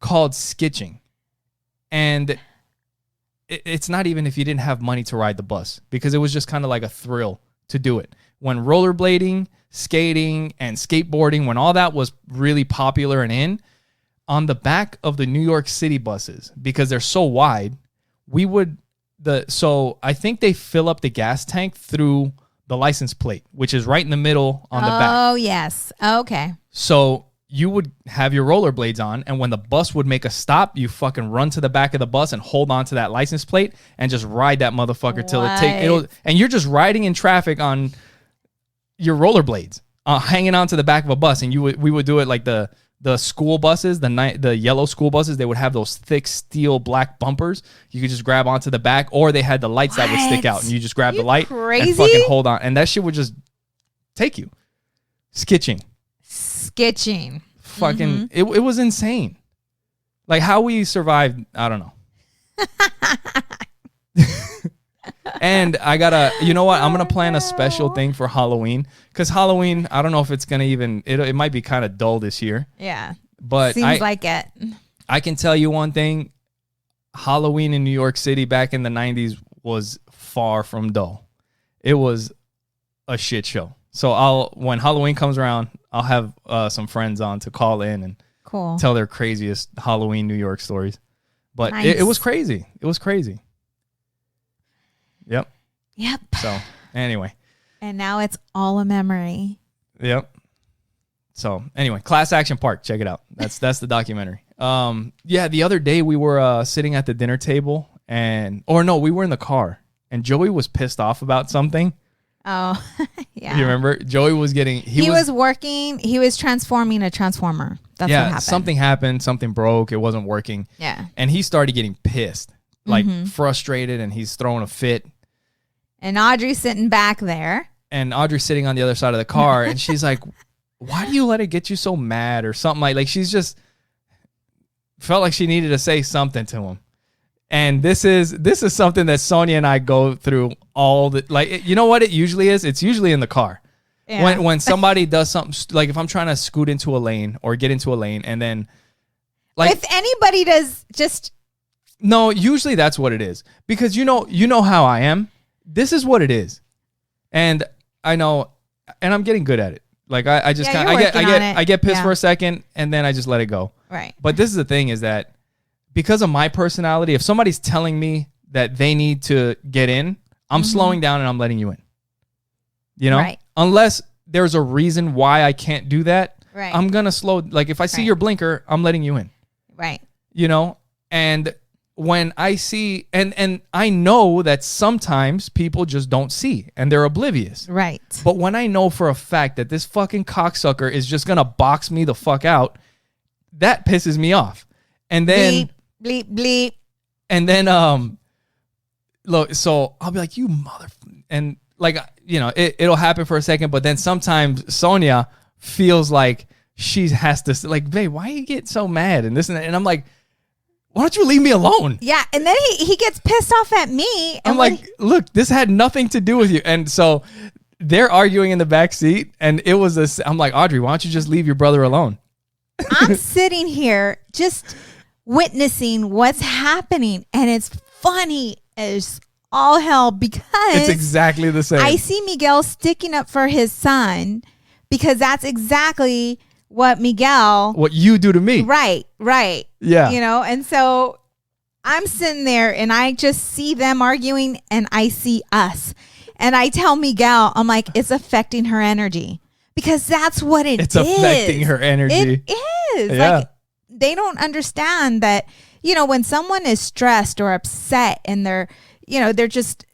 called skitching, and it's not even if you didn't have money to ride the bus, because it was just kind of like a thrill to do it. When rollerblading, skating, and skateboarding, when all that was really popular and in, on the back of the New York City buses, because they're so wide, so I think they fill up the gas tank through the license plate, which is right in the middle on the back. Oh, yes. Okay. So you would have your rollerblades on, and when the bus would make a stop, you fucking run to the back of the bus and hold on to that license plate and just ride that motherfucker till and you're just riding in traffic on your rollerblades hanging onto the back of a bus, and we would do it like the school buses, the yellow school buses. They would have those thick steel black bumpers. You could just grab onto the back, or they had the lights that would stick out, and you just grab the light and fucking hold on, and that shit would just take you. Skitching. Fucking, it was insane. Like how we survived, I don't know. And I gotta, you know what? I'm gonna plan a special thing for Halloween, because Halloween, I don't know if it's gonna even. It might be kind of dull this year. Yeah, but seems like it. I can tell you one thing: Halloween in New York City back in the '90s was far from dull. It was a shit show. So when Halloween comes around, I'll have some friends on to call in and tell their craziest Halloween New York stories. But nice. It was crazy. It was crazy. Yep. So anyway. And now it's all a memory. Yep. So anyway, Class Action Park. Check it out. That's the documentary. Yeah, the other day we were sitting at the dinner table we were in the car, and Joey was pissed off about something. Oh, yeah. You remember? Joey was getting... He was transforming a transformer. That's what happened. Something happened. Something broke. It wasn't working. Yeah. And he started getting pissed, like frustrated, and he's throwing a fit. And Audrey's sitting back there. And Audrey's sitting on the other side of the car, and she's like, why do you let it get you so mad, or something like she's just felt like she needed to say something to him. And this is something that Sonja and I go through all the, like, you know what it usually is? It's usually in the car. Yeah. When somebody does something, like if I'm trying to scoot into a lane or get into a lane, and then like if anybody does just... No, usually that's what it is. Because you know how I am. This is what it is. And I know, and I'm getting good at it. Like I just I get pissed for a second, and then I just let it go. Right. But this is the thing, is that because of my personality, if somebody's telling me that they need to get in, I'm slowing down and I'm letting you in. You know? Right. Unless there's a reason why I can't do that, right. I'm going to slow. Like if I see your blinker, I'm letting you in. Right. You know? And when I see, and I know that sometimes people just don't see and they're oblivious. Right. But when I know for a fact that this fucking cocksucker is just going to box me the fuck out, that pisses me off. And then... Bleep, bleep. And then, look, so I'll be like, you mother... And like, you know, it'll happen for a second, but then sometimes Sonja feels like she has to, like, babe, why you get so mad and this and that? And I'm like, why don't you leave me alone? Yeah, and then he gets pissed off at me. And I'm like, look, this had nothing to do with you. And so they're arguing in the back seat, and it was I'm like, Audrey, why don't you just leave your brother alone? I'm sitting here just witnessing what's happening, and it's funny as all hell, because it's exactly the same. I see Miguel sticking up for his son, because that's exactly what you do to me. Right. Yeah. You know, and so I'm sitting there and I just see them arguing, and I see us, and I tell Miguel, I'm like, it's affecting her energy, because that's what it's affecting her energy. It is. Yeah. Like, they don't understand that, you know, when someone is stressed or upset and they're just,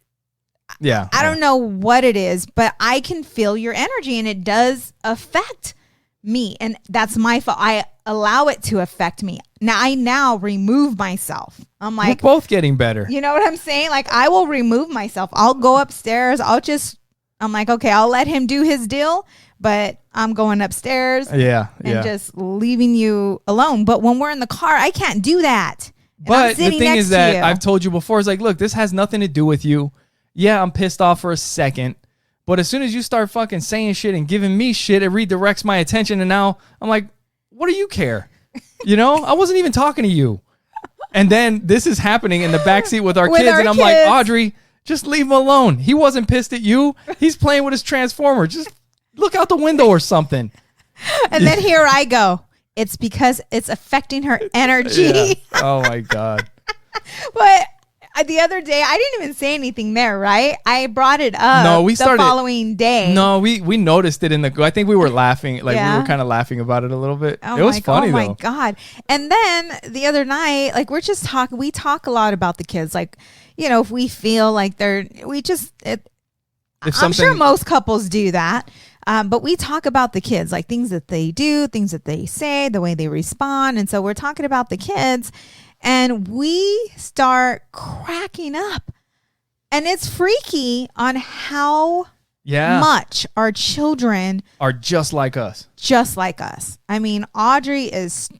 I don't know what it is, but I can feel your energy, and it does affect me. And that's my fault. I allow it to affect me. I now remove myself. I'm like, we're both getting better. You know what I'm saying? Like, I will remove myself. I'll go upstairs. I'm like, okay, I'll let him do his deal, but I'm going upstairs. And just leaving you alone. But when we're in the car, I can't do that. But the thing is that I've told you before, it's like, look, this has nothing to do with you. Yeah, I'm pissed off for a second, but as soon as you start fucking saying shit and giving me shit, it redirects my attention, and now I'm like, what do you care? You know, I wasn't even talking to you. And then this is happening in the backseat with our kids, and I'm like, Audrey, just leave him alone. He wasn't pissed at you. He's playing with his transformer. Just look out the window or something. And then here I go. It's because it's affecting her energy. Yeah. Oh my God. But the other day, I didn't even say anything there, right? I brought it up the following day. No, we noticed it I think we were laughing. Like we were kind of laughing about it a little bit. It was funny though. Oh my God. And then the other night, like we're just talking, we talk a lot about the kids. Like, you know, if we feel like I'm sure most couples do that. But we talk about the kids, like things that they do, things that they say, the way they respond. And so we're talking about the kids and we start cracking up. And it's freaky on how much our children are just like us. Just like us. I mean, Audrey is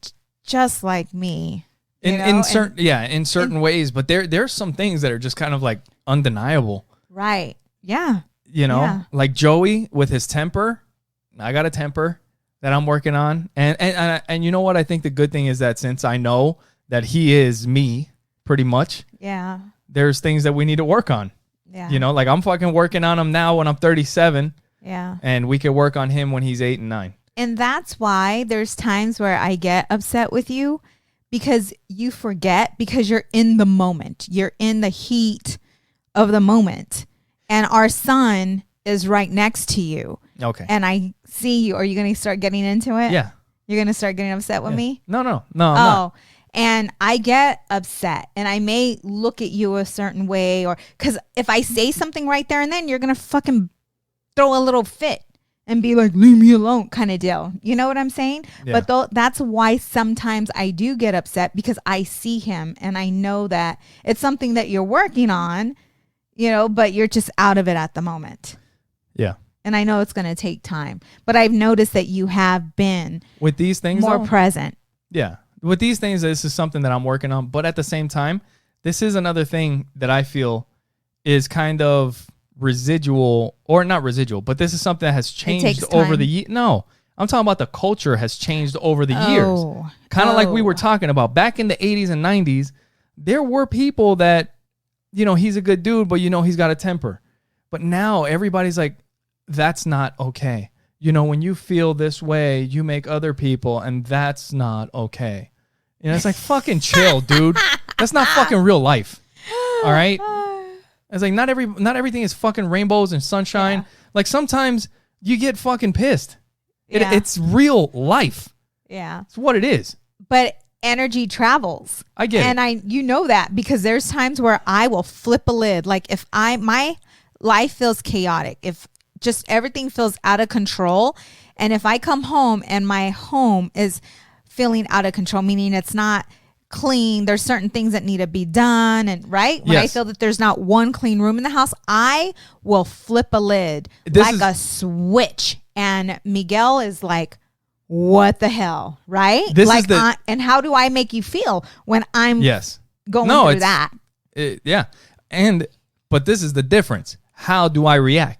just like me. In certain ways, but there's some things that are just kind of like undeniable. Right. Yeah. Like Joey with his temper. I got a temper that I'm working on. And you know what? I think the good thing is that since I know that he is me pretty much. Yeah. There's things that we need to work on. Yeah. Like I'm fucking working on him now when I'm 37. Yeah. And we can work on him when he's 8 and 9. And that's why there's times where I get upset with you because you forget because you're in the moment. You're in the heat of the moment. And our son is right next to you. Okay. And I see you. Are you going to start getting into it? Yeah. You're going to start getting upset with me? No, I'm not. And I get upset and I may look at you a certain way or because if I say something right there and then you're going to fucking throw a little fit and be like, leave me alone kind of deal. You know what I'm saying? Yeah. But that's why sometimes I do get upset because I see him and I know that it's something that you're working on, but you're just out of it at the moment. Yeah. And I know it's going to take time, but I've noticed that you have been with these things more present. Yeah. With these things, this is something that I'm working on. But at the same time, this is another thing that I feel is kind of residual, or not residual, but this is something that has changed over the years. No, I'm talking about the culture has changed over the years. Kind of like we were talking about. Back in the 80s and 90s, there were people that, he's a good dude, but he's got a temper. But now everybody's like, that's not okay. When you feel this way, you make other people, and that's not okay. It's like, fucking chill, dude. That's not fucking real life. All right? It's like, not everything is fucking rainbows and sunshine. Yeah. Like, sometimes you get fucking pissed. It's real life. Yeah. It's what it is. But energy travels. I get it. And you know that because there's times where I will flip a lid. Like, if my life feels chaotic, if just everything feels out of control. And if I come home and my home is feeling out of control, meaning it's not clean, there's certain things that need to be done. And when I feel that there's not one clean room in the house, I will flip a lid a switch. And Miguel is like, what the hell? Right? And how do I make you feel when I'm going through that? But this is the difference. How do I react?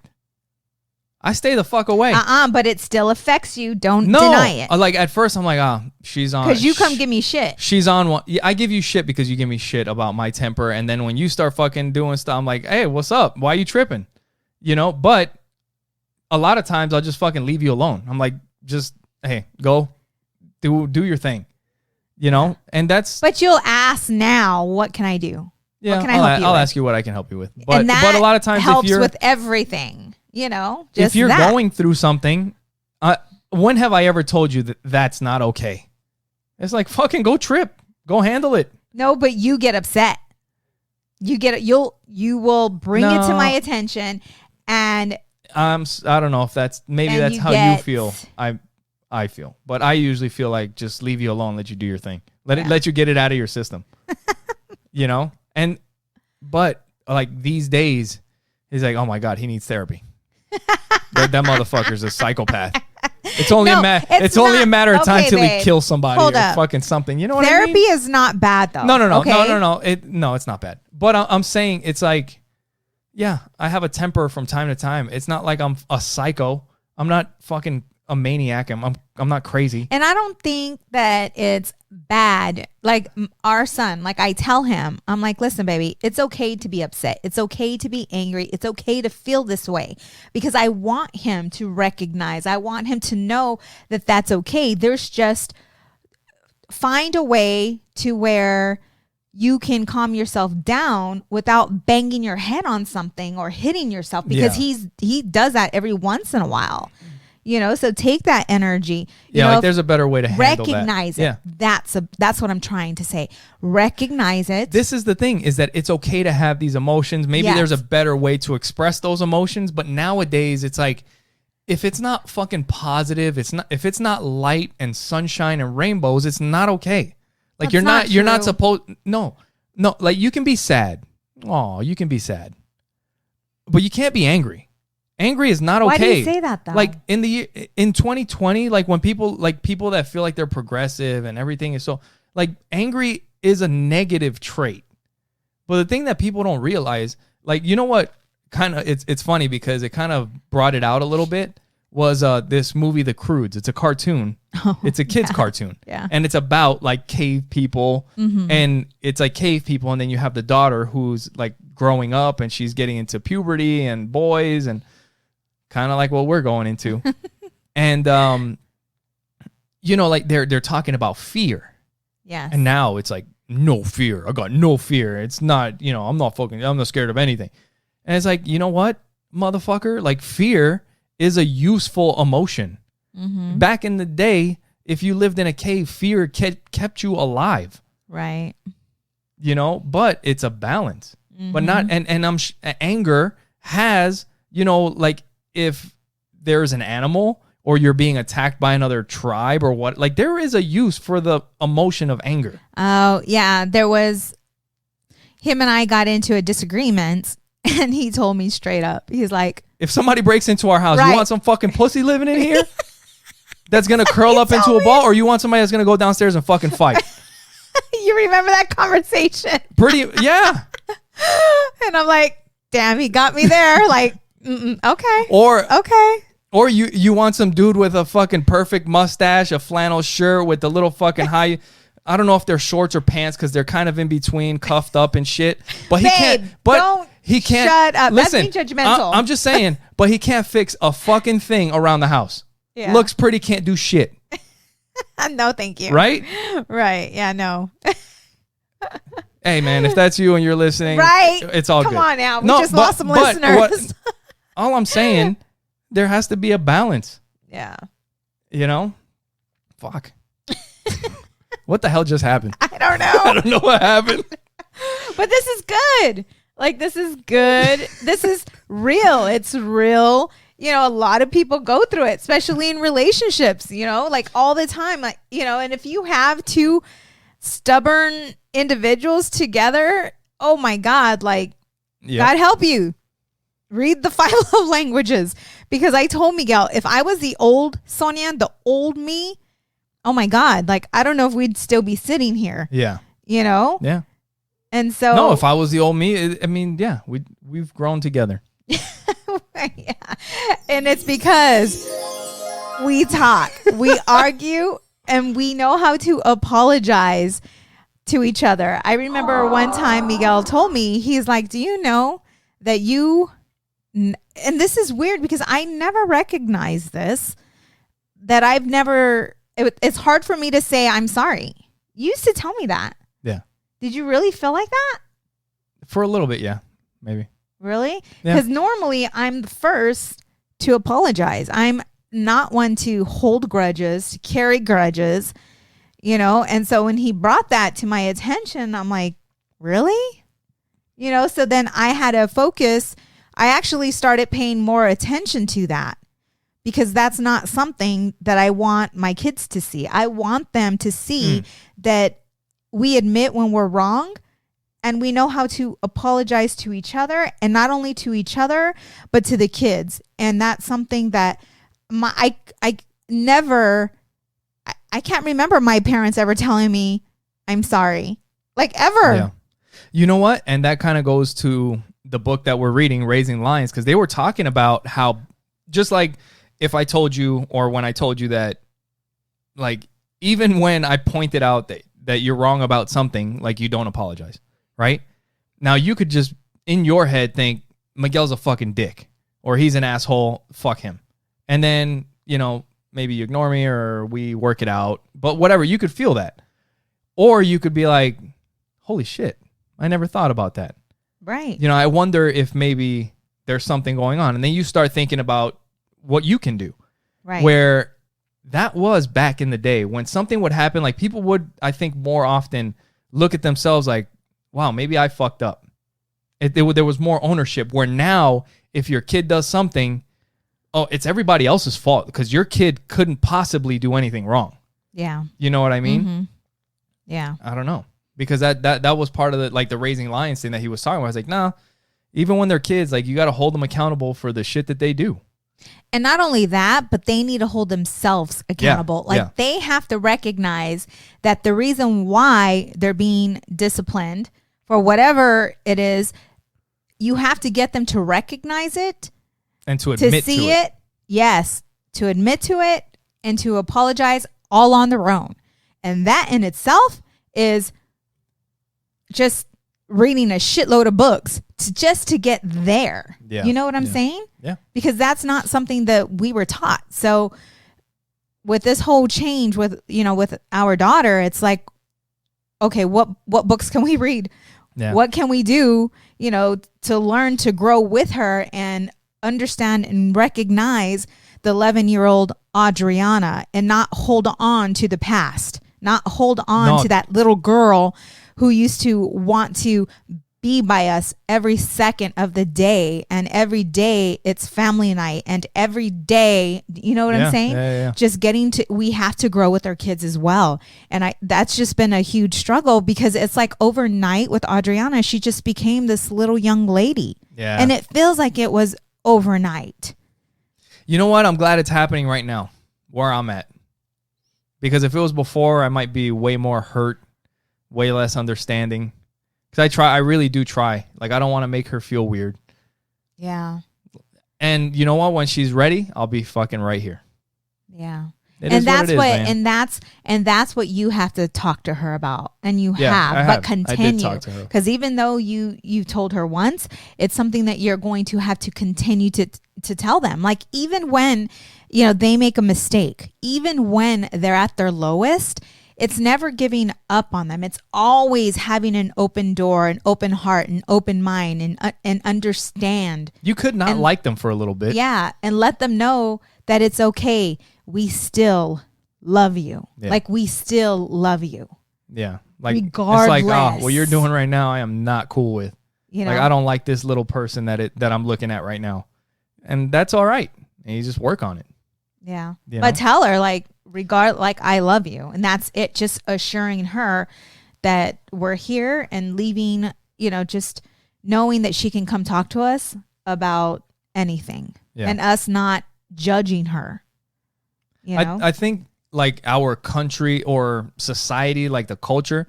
I stay the fuck away. But it still affects you. Don't deny it. Like at first I'm like, she's on. Because you come give me shit. She's on one. I give you shit because you give me shit about my temper. And then when you start fucking doing stuff, I'm like, hey, what's up? Why are you tripping? But a lot of times I'll just fucking leave you alone. I'm like, just, hey, go do your thing. And that's. But you'll ask now, what can I do? Yeah, what can I help you I'll with? ask you what I can help you with. But a lot of times helps with everything. If you're going through something, when have I ever told you that that's not okay? It's like, fucking go trip, go handle it. No, but you get upset. You will bring it to my attention, and I don't know if that's how you feel. I feel, but I usually feel like just leave you alone, let you do your thing, let you get it out of your system, but like these days, he's like, oh my God, he needs therapy. that motherfucker's a psychopath. It's only a matter of time till he kills somebody or fucking something. You know what I mean? Therapy is not bad though. No. Okay? No, it's not bad. But I'm saying it's like, yeah, I have a temper from time to time. It's not like I'm a psycho. I'm not fucking a maniac. I'm not crazy. And I don't think that it's bad. Like our son, like I tell him, I'm like, listen, baby, it's okay to be upset. It's okay to be angry. It's okay to feel this way because I want him to recognize, I want him to know that that's okay. There's just find a way to where you can calm yourself down without banging your head on something or hitting yourself because he does that every once in a while. So take that energy. There's a better way to handle that. Recognize it. Yeah. That's what I'm trying to say. Recognize it. This is the thing, is that it's okay to have these emotions. Maybe there's a better way to express those emotions, but nowadays it's like, if it's not fucking positive, if it's not light and sunshine and rainbows, it's not okay. Like you're not supposed, no, like you can be sad. Oh, you can be sad, but you can't be angry. Angry is not okay. Why do you say that though? Like in 2020, like when people that feel like they're progressive and everything is so, like, angry is a negative trait. But the thing that people don't realize, like, you know what, kind of, it's funny because it kind of brought it out a little bit, was this movie, The Croods. It's a cartoon. It's a kid's cartoon. Yeah. And it's about like cave people, and it's like cave people, and then you have the daughter who's like growing up and she's getting into puberty and boys and kind of like what we're going into. And like they're talking about fear. Yeah. And now it's like, no fear. I got no fear. It's not, I'm not scared of anything. And it's like, you know what, motherfucker? Like, fear is a useful emotion. Back in the day, if you lived in a cave, fear kept you alive. Right. But it's a balance. But not, and anger has, like, if there's an animal or you're being attacked by another tribe or what, like, there is a use for the emotion of anger. Oh, yeah. There was, him and I got into a disagreement, and he told me straight up, he's like, if somebody breaks into our house, you want some fucking pussy living in here that's going to curl up into a ball, or you want somebody that's going to go downstairs and fucking fight? You remember that conversation? Yeah. And I'm like, damn, he got me there. Like, okay. Or you want some dude with a fucking perfect mustache, a flannel shirt with the little fucking high, I don't know if they're shorts or pants because they're kind of in between, cuffed up and shit. But he can't. Shut up. Listen, that's being judgmental. I'm just saying, but he can't fix a fucking thing around the house. Yeah. Looks pretty, can't do shit. No, thank you. Right? Right. Yeah, no. Hey, man, if that's you and you're listening, right? It's all Come good. on now. We just lost some listeners. All I'm saying, there has to be a balance. Yeah. Fuck. What the hell just happened? I don't know. I don't know what happened. But this is good. Like, this is good. This is real. It's real. A lot of people go through it, especially in relationships, like all the time. Like, and if you have two stubborn individuals together, oh my God, like, God help you. Read the 5 love languages. Because I told Miguel, if I was the old Sonja, the old me, oh my God, like, I don't know if we'd still be sitting here. Yeah. Yeah. And so. No, if I was the old me, I mean, yeah, we've grown together. Yeah. And it's because we talk, we argue, and we know how to apologize to each other. I remember one time Miguel told me, he's like, do you know that and this is weird because I never recognized this, that I've never, it's hard for me to say I'm sorry. You used to tell me that. Yeah. Did you really feel like that? For a little bit, yeah, maybe. Really? Because normally I'm the first to apologize. I'm not one to hold grudges, to carry grudges, and so when he brought that to my attention, I'm like, really? So then I had to focus. I actually started paying more attention to that because that's not something that I want my kids to see. I want them to see that we admit when we're wrong and we know how to apologize to each other, and not only to each other, but to the kids. And that's something that I can't remember my parents ever telling me I'm sorry, like, ever. Yeah. You know what? And that kind of goes to the book that we're reading, Raising Lions, because they were talking about how, just like if I told you, or when I told you that, like, even when I pointed out that you're wrong about something, like, you don't apologize, right? Now you could just in your head think Miguel's a fucking dick, or he's an asshole, fuck him. And then, maybe you ignore me or we work it out, but whatever, you could feel that. Or you could be like, holy shit, I never thought about that. Right. I wonder if maybe there's something going on. And then you start thinking about what you can do. Right. Where that was back in the day when something would happen, like people would, I think, more often look at themselves like, wow, maybe I fucked up. There was more ownership, where now if your kid does something, oh, it's everybody else's fault because your kid couldn't possibly do anything wrong. Yeah. You know what I mean? Mm-hmm. Yeah. I don't know. Because that was part of the Raising Lions thing that he was talking about. I was like, nah, even when they're kids, like you got to hold them accountable for the shit that they do. And not only that, but they need to hold themselves accountable. They have to recognize that the reason why they're being disciplined for whatever it is, you have to get them to recognize it and to admit to see to it. Yes, to admit to it and to apologize all on their own. And that in itself is just reading a shitload of books to get there. Yeah. You know what I'm saying? Yeah. Because that's not something that we were taught. So with this whole change with our daughter, it's like, okay, what books can we read? Yeah. What can we do, to learn to grow with her and understand and recognize the 11-year-old Adriana and not hold on to the past, not hold on to that little girl who used to want to be by us every second of the day, and every day it's family night, and every day, you know what I'm saying? Yeah. Just we have to grow with our kids as well. And that's just been a huge struggle because it's like overnight with Adriana, she just became this little young lady. Yeah. And it feels like it was overnight. You know what? I'm glad it's happening right now where I'm at. Because if it was before, I might be way more hurt, way less understanding. Because I really do try. Like, I don't want to make her feel weird. Yeah. And you know what? When she's ready, I'll be fucking right here. Yeah. And that's what you have to talk to her about. And you continue. I did talk to her. Because even though you told her once, it's something that you're going to have to continue to tell them. Like, even when, they make a mistake, even when they're at their lowest, it's never giving up on them. It's always having an open door, an open heart, an open mind, and understand. You could not like them for a little bit. Yeah, and let them know that it's okay. We still love you. Yeah. Like, we still love you. Yeah. Like, regardless. It's like, what you're doing right now, I am not cool with. Like, I don't like this little person that I'm looking at right now. And that's all right. And you just work on it. Yeah. But tell her, I love you. And that's it. Just assuring her that we're here and leaving, just knowing that she can come talk to us about anything and us not judging her. I think like our country or society, like the culture,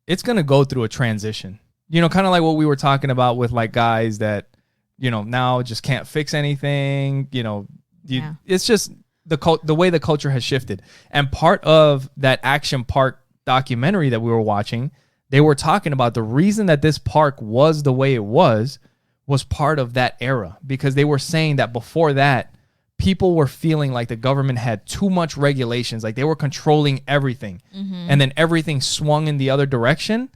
it's going to go through a transition, kind of like what we were talking about with like guys that, now just can't fix anything, it's just the way the culture has shifted. And part of that Action Park documentary that we were watching, they were talking about the reason that this park was the way it was part of that era, because they were saying that before that, people were feeling like the government had too much regulations, like they were controlling everything. Mm-hmm. And then everything swung in the other direction.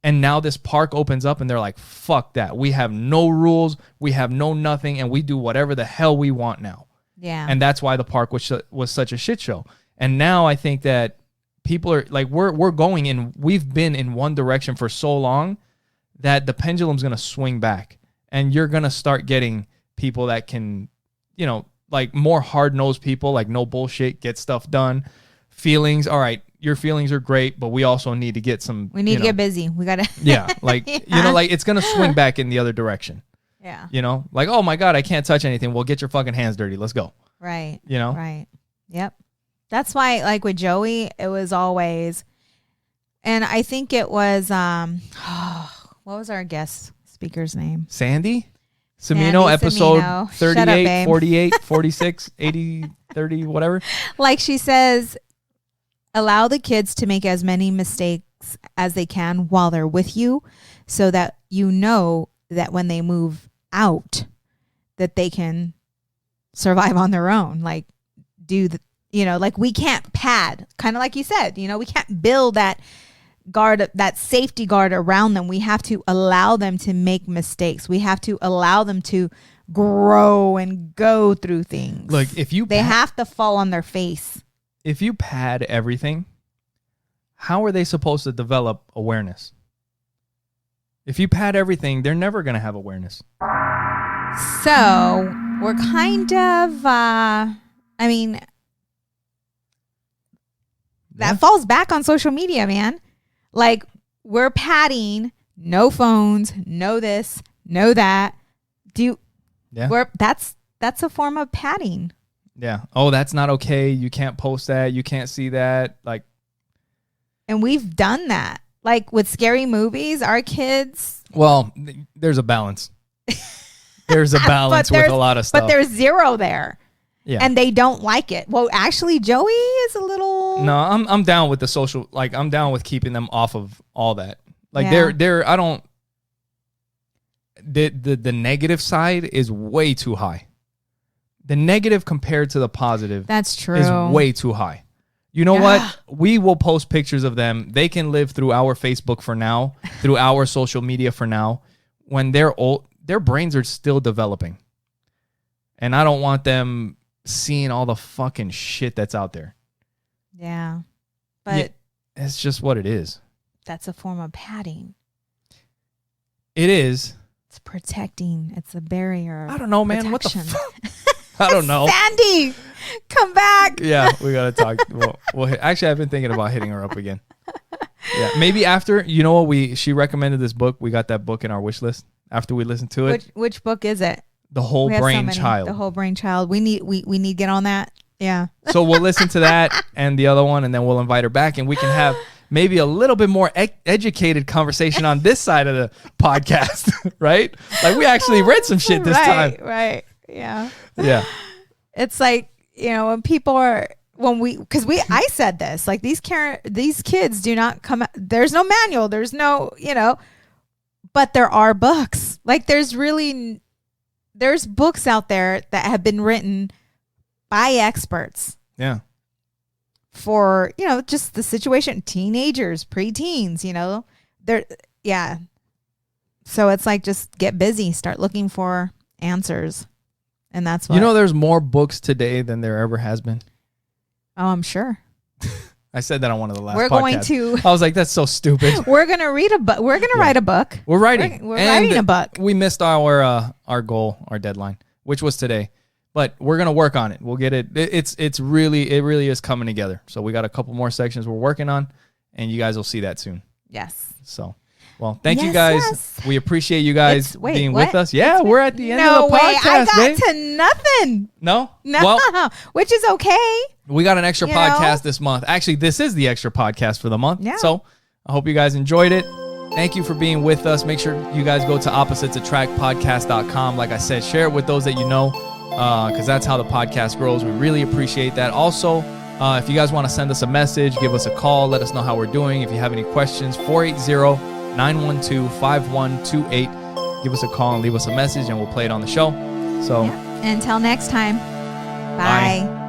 And now this park opens up and they're like, fuck that. We have no rules. We have no nothing. And we do whatever the hell we want now. Yeah. And that's why the park was such a shit show. And now I think that people are like, we've been in one direction for so long that the pendulum's going to swing back. And you're going to start getting people that can, like more hard-nosed people, like no bullshit, get stuff done. Feelings, all right, your feelings are great, but we also need to get some... We need to get busy. We got to... Yeah, like, like it's going to swing back in the other direction. Yeah. Like, oh my God, I can't touch anything. Well, get your fucking hands dirty. Let's go. Right. Right. Yep. That's why, like with Joey, it was always... And I think it was... what was our guest speaker's name? Sandy Samino, episode Samino. 38, 48, 46, 80, 30, whatever. Like she says, allow the kids to make as many mistakes as they can while they're with you, so that that when they move out, that they can survive on their own. Like, like we can't pad, kind of like you said, we can't build that safety guard around them. We have to allow them to make mistakes. We have to allow them to grow and go through things. Look, they have to fall on their face. If you pad everything, how are they supposed to develop awareness? If you pad everything, they're never going to have awareness. So we're kind of, that falls back on social media, man. Like, we're padding, no phones, no this, no that. That's a form of padding. Yeah. Oh, that's not okay. You can't post that. You can't see that. Like, and we've done that. Like with scary movies, our kids. Well, there's a balance. There's a balance with a lot of stuff. But there's zero there. Yeah. And they don't like it. Well, actually, Joey is a little. No, I'm down with the social. Like, I'm down with keeping them off of all that. Like, I don't. The negative side is way too high. The negative compared to the positive. That's true. Is way too high. You know what? We will post pictures of them. They can live through our Facebook for now, through our social media for now. When they're old, their brains are still developing. And I don't want them seeing all the fucking shit that's out there. Yeah. But it's just what it is. That's a form of padding. It is. It's protecting. It's a barrier. I don't know, man. Protection. What the fuck? I don't know. Sandy, come back. Yeah, we got to talk. Well, actually, I've been thinking about hitting her up again. Yeah, maybe after, you know what, she recommended this book. We got that book in our wish list after we listened to it. Which book is it? The Whole Brain Child. The Whole Brain Child. We need to get on that. Yeah. So we'll listen to that and the other one, and then we'll invite her back, and we can have maybe a little bit more educated conversation on this side of the podcast, right? Like, we actually read some shit this time. Right. Yeah. Yeah. It's like, when people are, I said this, like, these kids do not come, there's no manual, there's no, but there are books. Like, there's books out there that have been written by experts. Yeah. For, just the situation, teenagers, preteens, So it's like, just get busy, start looking for answers. And that's what. There's more books today than there ever has been. Oh, I'm sure. I said that on one of the last We're podcasts. going to. I was like, that's so stupid. We're going to read a book. We're going to write a book. We're writing. We're writing a book. We missed our goal, our deadline, which was today. But we're going to work on it. We'll get it. It really is coming together. So we got a couple more sections we're working on, and you guys will see that soon. Yes. So, well, thank you guys. Yes. We appreciate you guys being with us. Yeah, we're at the end of the podcast, I got to nothing. No? Well, which is okay. We got an extra podcast this month. Actually, this is the extra podcast for the month. Yeah. So I hope you guys enjoyed it. Thank you for being with us. Make sure you guys go to oppositesattractpodcast.com. Like I said, share it with those that you know, because that's how the podcast grows. We really appreciate that. Also, if you guys want to send us a message, give us a call, let us know how we're doing. If you have any questions, 480-912-5128. Give us a call and leave us a message, and we'll play it on the show. So, until next time, bye.